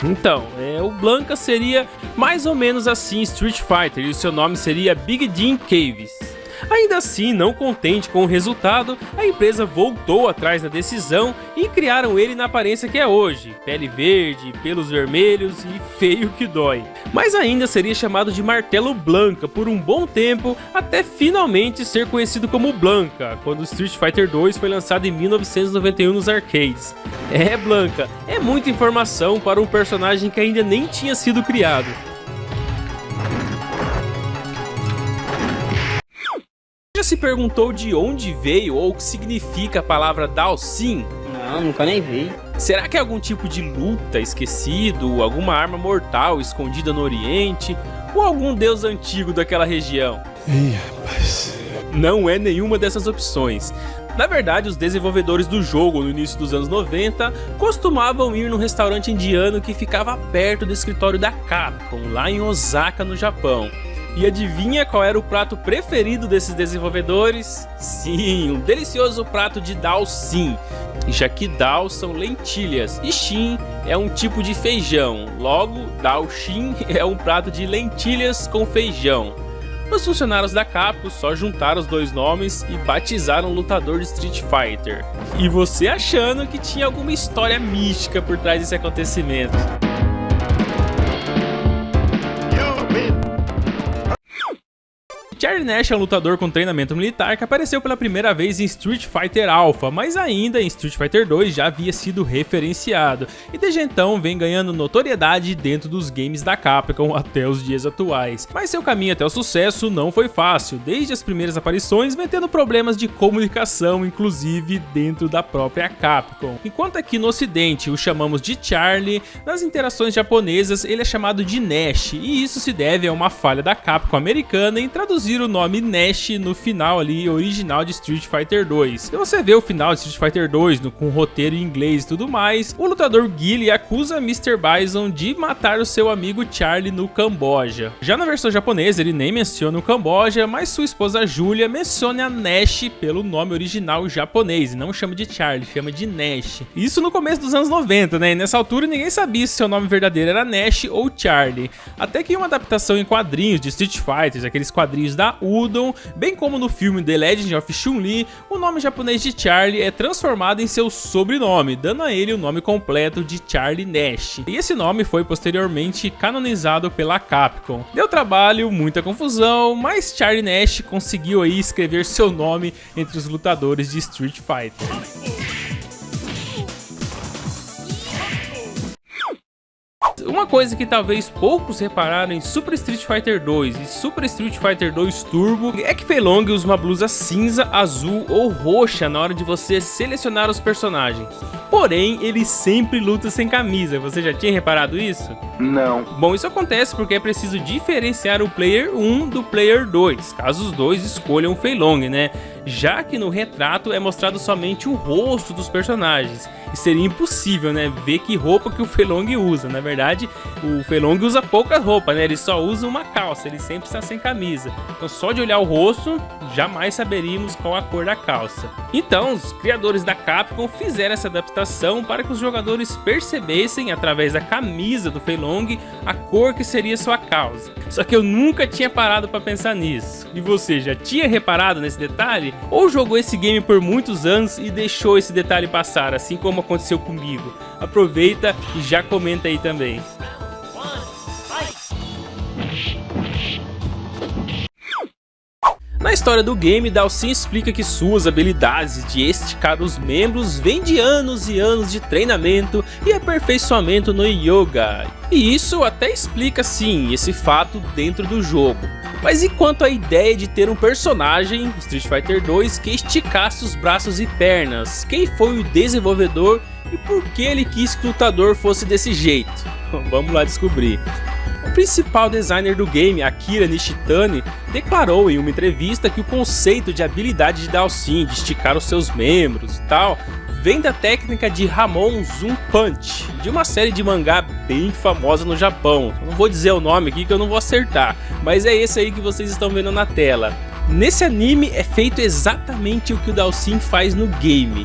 Então, o Blanka seria mais ou menos assim Street Fighter e o seu nome seria Big Jim Caves. Ainda assim, não contente com o resultado, a empresa voltou atrás da decisão e criaram ele na aparência que é hoje, pele verde, pelos vermelhos e feio que dói. Mas ainda seria chamado de Martelo Blanka por um bom tempo, até finalmente ser conhecido como Blanka, quando Street Fighter 2 foi lançado em 1991 nos arcades. Blanka, é muita informação para um personagem que ainda nem tinha sido criado. Já se perguntou de onde veio ou o que significa a palavra Dhalsim? Não, nunca nem vi. Será que é algum tipo de luta esquecido, alguma arma mortal escondida no Oriente, ou algum deus antigo daquela região? Ih, rapaz. Não é nenhuma dessas opções. Na verdade, os desenvolvedores do jogo no início dos anos 90 costumavam ir num restaurante indiano que ficava perto do escritório da Capcom, lá em Osaka, no Japão. E adivinha qual era o prato preferido desses desenvolvedores? Sim, um delicioso prato de Dhalsim, já que Dal são lentilhas e Shin é um tipo de feijão, logo Dhalsim é um prato de lentilhas com feijão. Os funcionários da Capcom só juntaram os dois nomes e batizaram o lutador de Street Fighter. E você achando que tinha alguma história mística por trás desse acontecimento. Charlie Nash é um lutador com treinamento militar que apareceu pela primeira vez em Street Fighter Alpha, mas ainda em Street Fighter 2 já havia sido referenciado, e desde então vem ganhando notoriedade dentro dos games da Capcom até os dias atuais. Mas seu caminho até o sucesso não foi fácil, desde as primeiras aparições vem tendo problemas de comunicação, inclusive dentro da própria Capcom. Enquanto aqui no ocidente o chamamos de Charlie, nas interações japonesas ele é chamado de Nash, e isso se deve a uma falha da Capcom americana em traduzir o nome Nash no final ali original de Street Fighter 2. Se você vê o final de Street Fighter 2 com roteiro em inglês e tudo mais, o lutador Guile acusa Mr. Bison de matar o seu amigo Charlie no Camboja. Já na versão japonesa ele nem menciona o Camboja, mas sua esposa Julia menciona a Nash pelo nome original japonês, e não chama de Charlie, chama de Nash. Isso no começo dos anos 90, né? E nessa altura ninguém sabia se seu nome verdadeiro era Nash ou Charlie. Até que em uma adaptação em quadrinhos de Street Fighter, aqueles quadrinhos da Udon, bem como no filme The Legend of Chun-Li, o nome japonês de Charlie é transformado em seu sobrenome, dando a ele o nome completo de Charlie Nash. E esse nome foi posteriormente canonizado pela Capcom. Deu trabalho, muita confusão, mas Charlie Nash conseguiu aí escrever seu nome entre os lutadores de Street Fighter. Uma coisa que talvez poucos repararam em Super Street Fighter 2 e Super Street Fighter 2 Turbo é que Fei Long usa uma blusa cinza, azul ou roxa na hora de você selecionar os personagens. Porém, ele sempre luta sem camisa, você já tinha reparado isso? Não. Bom, isso acontece porque é preciso diferenciar o Player 1 do Player 2, caso os dois escolham o Fei Long, né? Já que no retrato é mostrado somente o rosto dos personagens, e seria impossível, né, ver que roupa que o Fei Long usa. Na verdade, o Fei Long usa pouca roupa, né, ele só usa uma calça, ele sempre está sem camisa. Então só de olhar o rosto, jamais saberíamos qual a cor da calça. Então, os criadores da Capcom fizeram essa adaptação para que os jogadores percebessem, através da camisa do Fei Long, a cor que seria sua calça. Só que eu nunca tinha parado para pensar nisso. E você já tinha reparado nesse detalhe? Ou jogou esse game por muitos anos e deixou esse detalhe passar, assim como aconteceu comigo? Aproveita e já comenta aí também. Na história do game, Dhalsim explica que suas habilidades de esticar os membros vêm de anos e anos de treinamento e aperfeiçoamento no yoga. E isso até explica sim esse fato dentro do jogo. Mas e quanto à ideia de ter um personagem, Street Fighter 2, que esticasse os braços e pernas? Quem foi o desenvolvedor e por que ele quis que o lutador fosse desse jeito? Vamos lá descobrir. O principal designer do game, Akira Nishitani, declarou em uma entrevista que o conceito de habilidade de Dhalsim, de esticar os seus membros e tal, vem da técnica de Ramon Zoom Punch, de uma série de mangá bem famosa no Japão. Eu não vou dizer o nome aqui que eu não vou acertar, mas é esse aí que vocês estão vendo na tela. Nesse anime é feito exatamente o que o Dhalsim faz no game.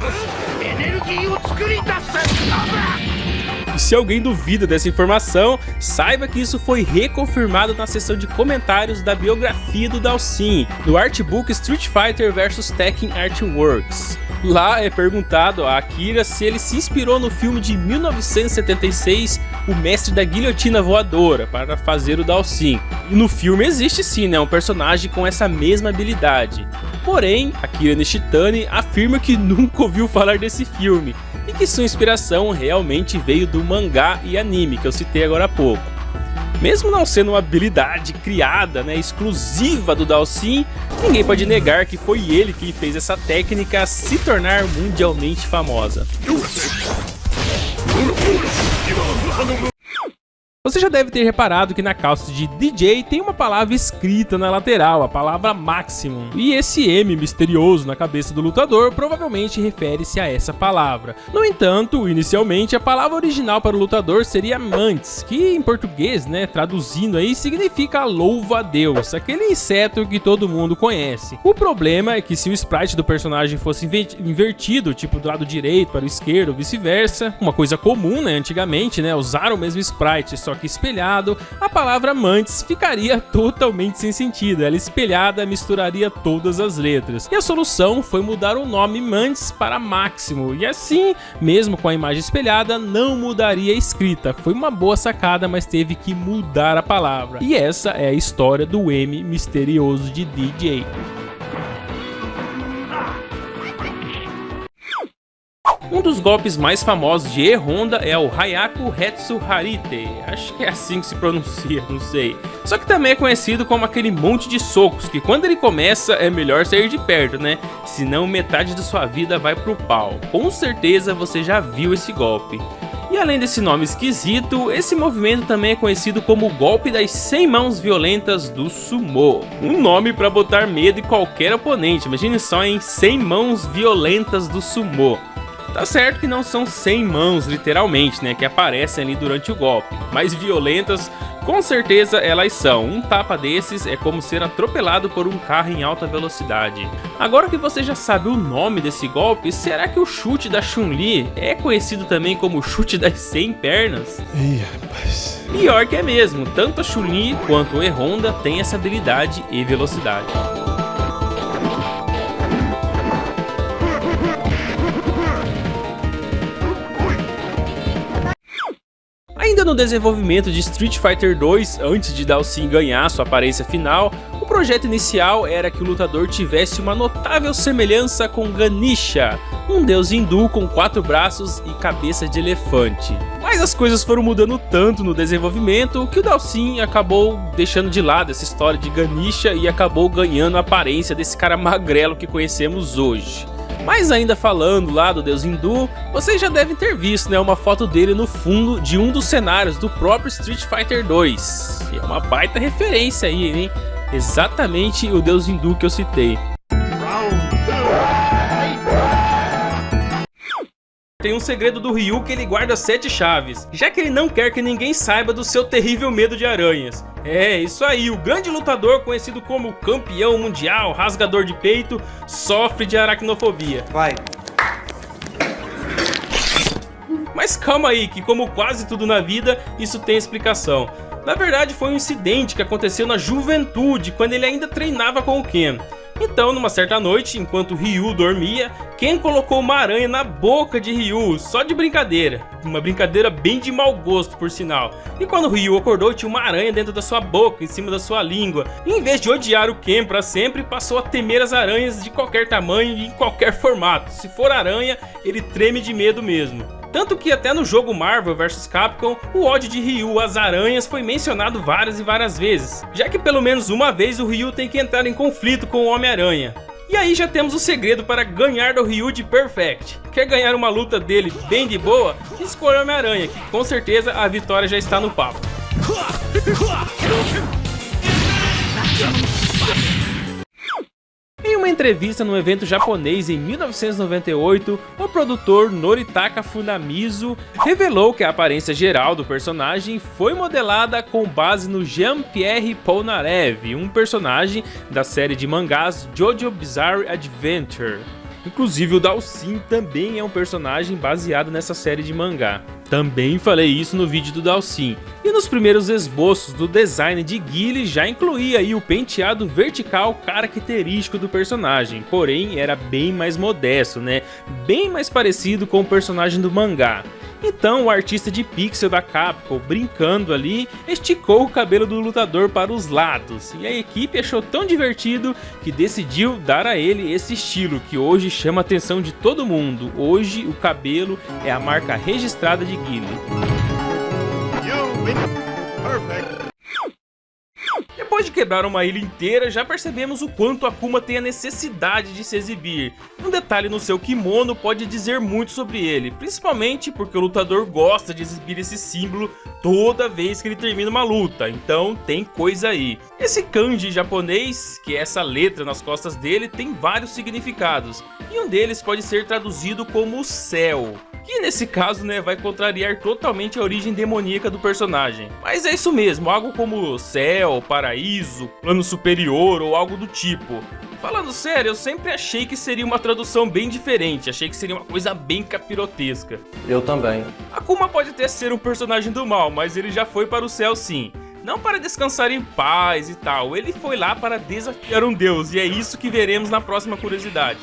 E se alguém duvida dessa informação, saiba que isso foi reconfirmado na seção de comentários da biografia do Dhalsim, no artbook Street Fighter vs Tekken Artworks. Lá é perguntado a Akira se ele se inspirou no filme de 1976, O Mestre da Guilhotina Voadora, para fazer o Dhalsim. E no filme existe sim, né, um personagem com essa mesma habilidade. Porém, Akira Nishitani afirma que nunca ouviu falar desse filme, e que sua inspiração realmente veio do mangá e anime que eu citei agora há pouco. Mesmo não sendo uma habilidade criada, né, exclusiva do Dhalsim, ninguém pode negar que foi ele quem fez essa técnica se tornar mundialmente famosa. Você já deve ter reparado que na calça de DJ tem uma palavra escrita na lateral, a palavra Maximum. E esse M misterioso na cabeça do lutador provavelmente refere-se a essa palavra. No entanto, inicialmente a palavra original para o lutador seria Mantis, que em português, né, traduzindo aí, significa louva a Deus, aquele inseto que todo mundo conhece. O problema é que se o sprite do personagem fosse invertido, tipo do lado direito para o esquerdo ou vice-versa, uma coisa comum, né, antigamente, né, usar o mesmo sprite, só que espelhado, a palavra Mantis ficaria totalmente sem sentido. Ela espelhada misturaria todas as letras. E a solução foi mudar o nome Mantis para Máximo. E assim, mesmo com a imagem espelhada, não mudaria a escrita. Foi uma boa sacada, mas teve que mudar a palavra. E essa é a história do M misterioso de DJ. Um dos golpes mais famosos de E-Honda é o Hayaku Hetsu Harite, acho que é assim que se pronuncia, não sei. Só que também é conhecido como aquele monte de socos, que quando ele começa é melhor sair de perto, né? Senão metade da sua vida vai pro pau. Com certeza você já viu esse golpe. E além desse nome esquisito, esse movimento também é conhecido como o golpe das 100 mãos violentas do Sumo. Um nome pra botar medo em qualquer oponente, imagine só em 100 mãos violentas do Sumo. Tá certo que não são 100 mãos, literalmente, né, que aparecem ali durante o golpe, mas violentas, com certeza elas são. Um tapa desses é como ser atropelado por um carro em alta velocidade. Agora que você já sabe o nome desse golpe, será que o chute da Chun-Li é conhecido também como chute das 100 pernas? Ih, rapaz. Pior que é mesmo, tanto a Chun-Li quanto o E-Honda têm essa habilidade e velocidade. Ainda no desenvolvimento de Street Fighter 2, antes de Dhalsim ganhar sua aparência final, o projeto inicial era que o lutador tivesse uma notável semelhança com Ganesha, um deus hindu com 4 braços e cabeça de elefante. Mas as coisas foram mudando tanto no desenvolvimento que o Dhalsim acabou deixando de lado essa história de Ganesha e acabou ganhando a aparência desse cara magrelo que conhecemos hoje. Mas ainda falando lá do deus hindu, vocês já devem ter visto, né, uma foto dele no fundo de um dos cenários do próprio Street Fighter 2. E é uma baita referência aí, hein? Exatamente o deus hindu que eu citei. Tem um segredo do Ryu que ele guarda 7 chaves, já que ele não quer que ninguém saiba do seu terrível medo de aranhas. É, isso aí, o grande lutador conhecido como campeão mundial, rasgador de peito, sofre de aracnofobia. Vai. Mas calma aí, que como quase tudo na vida, isso tem explicação. Na verdade foi um incidente que aconteceu na juventude, quando ele ainda treinava com o Ken. Então, numa certa noite, enquanto Ryu dormia, Ken colocou uma aranha na boca de Ryu, só de brincadeira. Uma brincadeira bem de mau gosto, por sinal. E quando Ryu acordou, tinha uma aranha dentro da sua boca, em cima da sua língua. E em vez de odiar o Ken pra sempre, passou a temer as aranhas de qualquer tamanho e em qualquer formato. Se for aranha, ele treme de medo mesmo. Tanto que até no jogo Marvel vs Capcom, o ódio de Ryu às aranhas foi mencionado várias e várias vezes, já que pelo menos uma vez o Ryu tem que entrar em conflito com o Homem-Aranha. E aí já temos o segredo para ganhar do Ryu de Perfect. Quer ganhar uma luta dele bem de boa? Escolha o Homem-Aranha, que com certeza a vitória já está no papo. Em uma entrevista no evento japonês em 1998, o produtor Noritaka Funamizu revelou que a aparência geral do personagem foi modelada com base no Jean-Pierre Polnareff, um personagem da série de mangás JoJo Bizarre Adventure. Inclusive o Dhalsim também é um personagem baseado nessa série de mangá. Também falei isso no vídeo do Dhalsim. E nos primeiros esboços do design de Guile já incluía aí o penteado vertical característico do personagem, porém era bem mais modesto, né? Bem mais parecido com o personagem do mangá. Então o artista de pixel da Capcom, brincando ali, esticou o cabelo do lutador para os lados, e a equipe achou tão divertido que decidiu dar a ele esse estilo que hoje chama a atenção de todo mundo. Hoje o cabelo é a marca registrada de Guile. Depois de quebrar uma ilha inteira, já percebemos o quanto Akuma tem a necessidade de se exibir. Um detalhe no seu kimono pode dizer muito sobre ele, principalmente porque o lutador gosta de exibir esse símbolo toda vez que ele termina uma luta, então tem coisa aí. Esse kanji japonês, que é essa letra nas costas dele, tem vários significados, e um deles pode ser traduzido como céu. Que nesse caso, né, vai contrariar totalmente a origem demoníaca do personagem. Mas é isso mesmo, algo como céu, paraíso, plano superior ou algo do tipo. Falando sério, eu sempre achei que seria uma tradução bem diferente, achei que seria uma coisa bem capirotesca. Eu também. Akuma pode até ser um personagem do mal, mas ele já foi para o céu sim. Não para descansar em paz e tal, ele foi lá para desafiar um deus, e é isso que veremos na próxima curiosidade.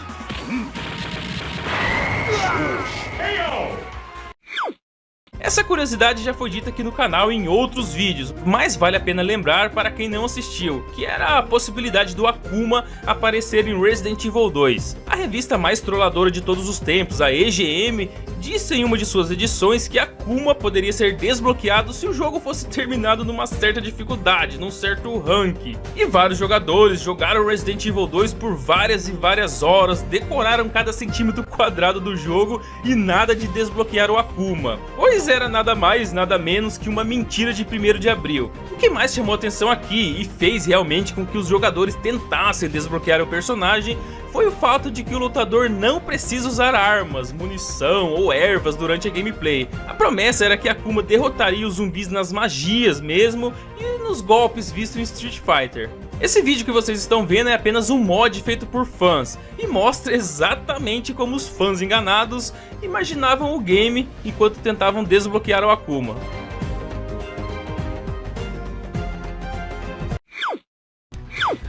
Essa curiosidade já foi dita aqui no canal em outros vídeos, mas vale a pena lembrar para quem não assistiu, que era a possibilidade do Akuma aparecer em Resident Evil 2. A revista mais trolladora de todos os tempos, a EGM, disse em uma de suas edições que Akuma poderia ser desbloqueado se o jogo fosse terminado numa certa dificuldade, num certo rank. E vários jogadores jogaram Resident Evil 2 por várias e várias horas, decoraram cada centímetro quadrado do jogo e nada de desbloquear o Akuma. Pois era nada mais, nada menos que uma mentira de 1º de abril. O que mais chamou atenção aqui e fez realmente com que os jogadores tentassem desbloquear o personagem foi o fato de que o lutador não precisa usar armas, munição ou ervas durante a gameplay. A promessa era que Akuma derrotaria os zumbis nas magias mesmo e nos golpes vistos em Street Fighter. Esse vídeo que vocês estão vendo é apenas um mod feito por fãs e mostra exatamente como os fãs enganados imaginavam o game enquanto tentavam desbloquear o Akuma.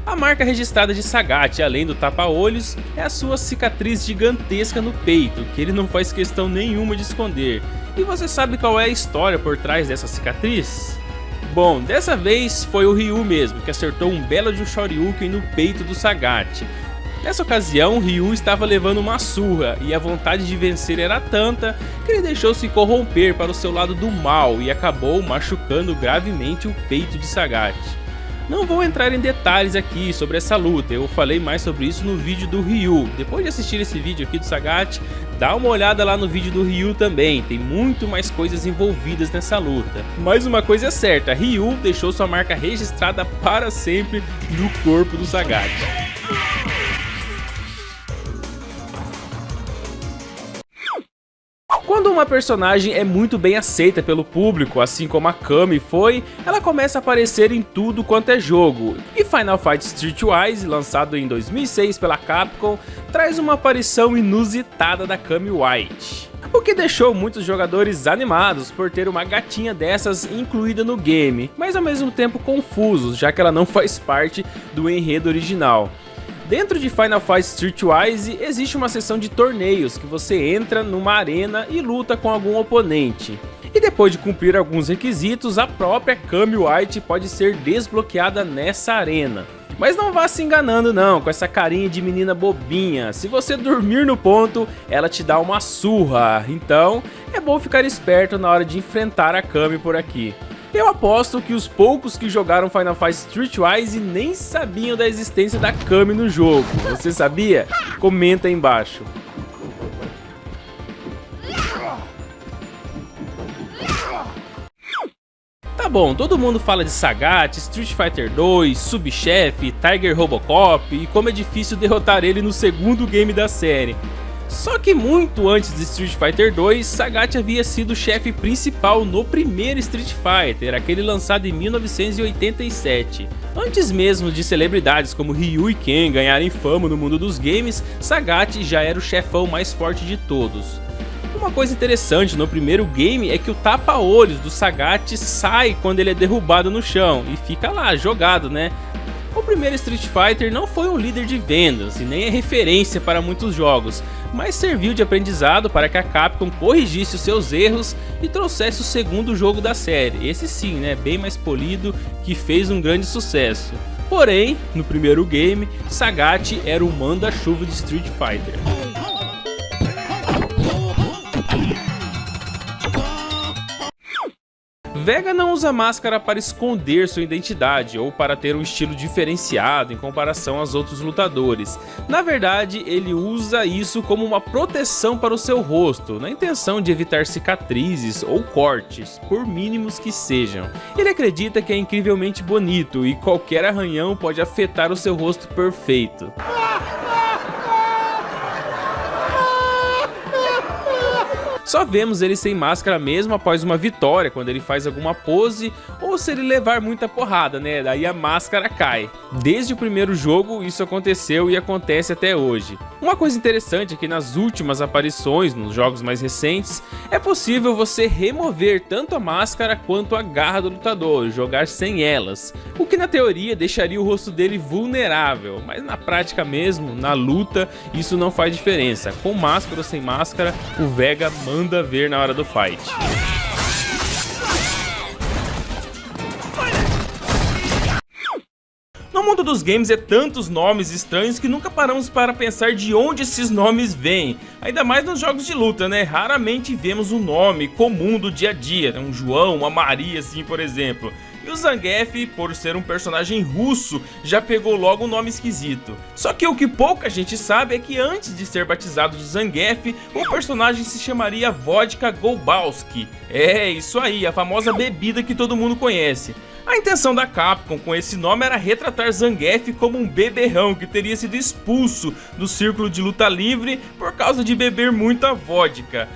A marca registrada de Sagat, além do tapa-olhos, é a sua cicatriz gigantesca no peito, que ele não faz questão nenhuma de esconder. E você sabe qual é a história por trás dessa cicatriz? Bom, dessa vez foi o Ryu mesmo, que acertou um belo de um Shoryuken no peito do Sagat. Nessa ocasião, Ryu estava levando uma surra e a vontade de vencer era tanta que ele deixou-se corromper para o seu lado do mal e acabou machucando gravemente o peito de Sagat. Não vou entrar em detalhes aqui sobre essa luta, eu falei mais sobre isso no vídeo do Ryu. Depois de assistir esse vídeo aqui do Sagat, dá uma olhada lá no vídeo do Ryu também, tem muito mais coisas envolvidas nessa luta. Mas uma coisa é certa, Ryu deixou sua marca registrada para sempre no corpo do Sagat. Quando uma personagem é muito bem aceita pelo público, assim como a Kami foi, ela começa a aparecer em tudo quanto é jogo. E Final Fight Streetwise, lançado em 2006 pela Capcom, traz uma aparição inusitada da Kami White. O que deixou muitos jogadores animados por ter uma gatinha dessas incluída no game, mas ao mesmo tempo confusos, já que ela não faz parte do enredo original. Dentro de Final Fight Streetwise existe uma seção de torneios que você entra numa arena e luta com algum oponente. E depois de cumprir alguns requisitos, a própria Kami White pode ser desbloqueada nessa arena. Mas não vá se enganando não, com essa carinha de menina bobinha. Se você dormir no ponto, ela te dá uma surra. Então, é bom ficar esperto na hora de enfrentar a Kami por aqui. Eu aposto que os poucos que jogaram Final Fight Streetwise nem sabiam da existência da Kami no jogo. Você sabia? Comenta aí embaixo. Tá bom, todo mundo fala de Sagat, Street Fighter 2, Subchef, Tiger Robocop e como é difícil derrotar ele no segundo game da série. Só que muito antes de Street Fighter 2, Sagat havia sido o chefe principal no primeiro Street Fighter, aquele lançado em 1987. Antes mesmo de celebridades como Ryu e Ken ganharem fama no mundo dos games, Sagat já era o chefão mais forte de todos. Uma coisa interessante no primeiro game é que o tapa-olhos do Sagat sai quando ele é derrubado no chão e fica lá, jogado, né? O primeiro Street Fighter não foi um líder de vendas e nem é referência para muitos jogos, mas serviu de aprendizado para que a Capcom corrigisse os seus erros e trouxesse o segundo jogo da série, esse sim, né, bem mais polido, que fez um grande sucesso. Porém, no primeiro game, Sagat era o manda-chuva de Street Fighter. Vega não usa máscara para esconder sua identidade ou para ter um estilo diferenciado em comparação aos outros lutadores. Na verdade, ele usa isso como uma proteção para o seu rosto, na intenção de evitar cicatrizes ou cortes, por mínimos que sejam. Ele acredita que é incrivelmente bonito e qualquer arranhão pode afetar o seu rosto perfeito. Só vemos ele sem máscara mesmo após uma vitória, quando ele faz alguma pose ou se ele levar muita porrada, né? Daí a máscara cai. Desde o primeiro jogo isso aconteceu e acontece até hoje. Uma coisa interessante é que nas últimas aparições, nos jogos mais recentes, é possível você remover tanto a máscara quanto a garra do lutador, jogar sem elas, o que na teoria deixaria o rosto dele vulnerável, mas na prática mesmo, na luta, isso não faz diferença. Com máscara ou sem máscara, o Vega manda ver na hora do fight. No mundo dos games é tantos nomes estranhos que nunca paramos para pensar de onde esses nomes vêm. Ainda mais nos jogos de luta, né? Raramente vemos um nome comum do dia a dia, né? Um João, uma Maria, assim, por exemplo. E o Zangief, por ser um personagem russo, já pegou logo um nome esquisito. Só que o que pouca gente sabe é que antes de ser batizado de Zangief, o personagem se chamaria Vodka Golbowski. É, isso aí, a famosa bebida que todo mundo conhece. A intenção da Capcom com esse nome era retratar Zangief como um beberrão que teria sido expulso do círculo de luta livre por causa de beber muita vodka.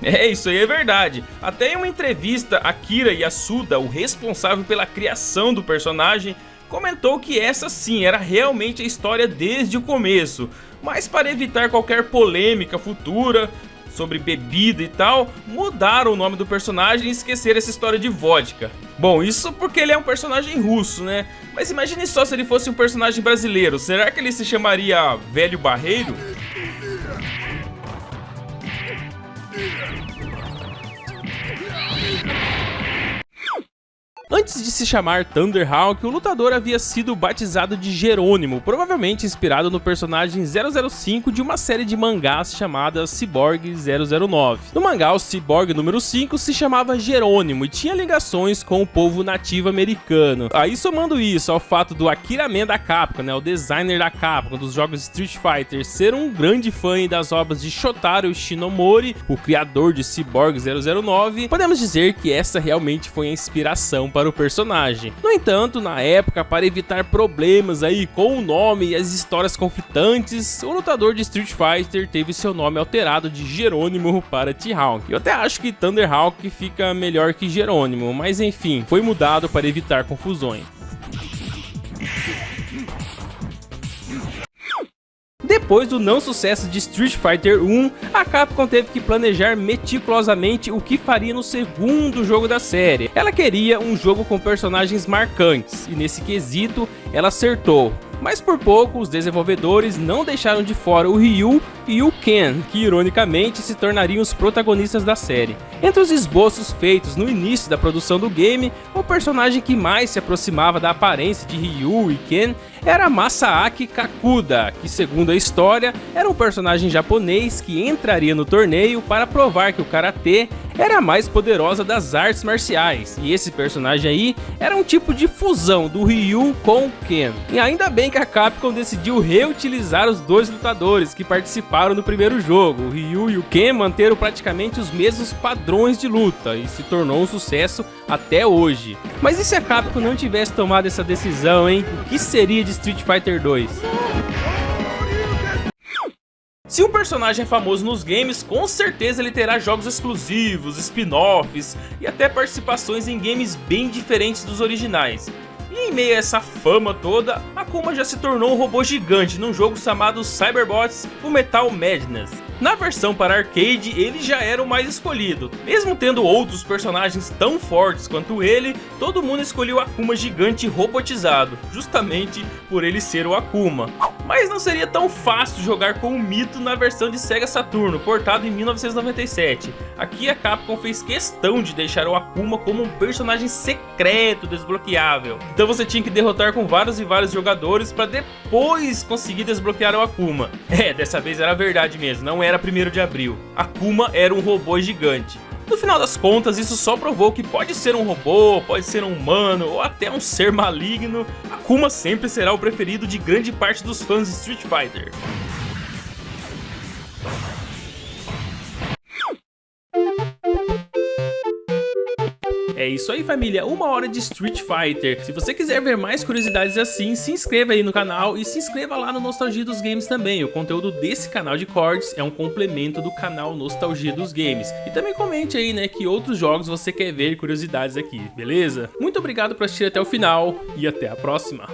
É, isso aí é verdade. Até em uma entrevista, Akira Yasuda, o responsável pela criação do personagem, comentou que essa sim era realmente a história desde o começo, mas para evitar qualquer polêmica futura sobre bebida e tal, mudaram o nome do personagem e esqueceram essa história de vodka. Bom, isso porque ele é um personagem russo, né? Mas imagine só se ele fosse um personagem brasileiro, será que ele se chamaria Velho Barreiro? Antes de se chamar Thunderhawk, o lutador havia sido batizado de Jerônimo, provavelmente inspirado no personagem 005 de uma série de mangás chamada Cyborg 009. No mangá, o Cyborg número 5 se chamava Jerônimo e tinha ligações com o povo nativo americano. Aí somando isso ao fato do Akira Man da Capcom, né, o designer da Capcom dos jogos Street Fighter, ser um grande fã das obras de Shotaro Shinomori, o criador de Cyborg 009, podemos dizer que essa realmente foi a inspiração para o personagem. No entanto, na época, para evitar problemas aí com o nome e as histórias conflitantes, o lutador de Street Fighter teve seu nome alterado de Jerônimo para T-Hawk. Eu até acho que Thunderhawk fica melhor que Jerônimo, mas enfim, foi mudado para evitar confusões. Depois do não sucesso de Street Fighter 1, a Capcom teve que planejar meticulosamente o que faria no segundo jogo da série. Ela queria um jogo com personagens marcantes, e nesse quesito ela acertou. Mas por pouco, os desenvolvedores não deixaram de fora o Ryu e o Ken, que ironicamente se tornariam os protagonistas da série. Entre os esboços feitos no início da produção do game, o personagem que mais se aproximava da aparência de Ryu e Ken era Masaaki Kakuda, que segundo a história, era um personagem japonês que entraria no torneio para provar que o karatê era a mais poderosa das artes marciais, e esse personagem aí era um tipo de fusão do Ryu com o Ken. E ainda bem que a Capcom decidiu reutilizar os dois lutadores que participaram do primeiro jogo. O Ryu e o Ken manteram praticamente os mesmos padrões de luta e se tornou um sucesso até hoje. Mas e se a Capcom não tivesse tomado essa decisão, hein? O que seria de Street Fighter 2? Se um personagem é famoso nos games, com certeza ele terá jogos exclusivos, spin-offs e até participações em games bem diferentes dos originais. E em meio a essa fama toda, Akuma já se tornou um robô gigante num jogo chamado Cyberbots Fullmetal Madness. Na versão para arcade, ele já era o mais escolhido. Mesmo tendo outros personagens tão fortes quanto ele, todo mundo escolheu o Akuma gigante robotizado, justamente por ele ser o Akuma. Mas não seria tão fácil jogar com o mito na versão de Sega Saturno, portado em 1997. Aqui a Capcom fez questão de deixar o Akuma como um personagem secreto desbloqueável. Então você tinha que derrotar com vários e vários jogadores para depois conseguir desbloquear o Akuma. Dessa vez era verdade mesmo, não era 1º de abril. Akuma era um robô gigante. No final das contas, isso só provou que pode ser um robô, pode ser um humano ou até um ser maligno, Akuma sempre será o preferido de grande parte dos fãs de Street Fighter. É isso aí, família, 1 hora de Street Fighter. Se você quiser ver mais curiosidades assim, se inscreva aí no canal e se inscreva lá no Nostalgia dos Games também. O conteúdo desse canal de cortes é um complemento do canal Nostalgia dos Games. E também comente aí, né, que outros jogos você quer ver curiosidades aqui, beleza? Muito obrigado por assistir até o final e até a próxima.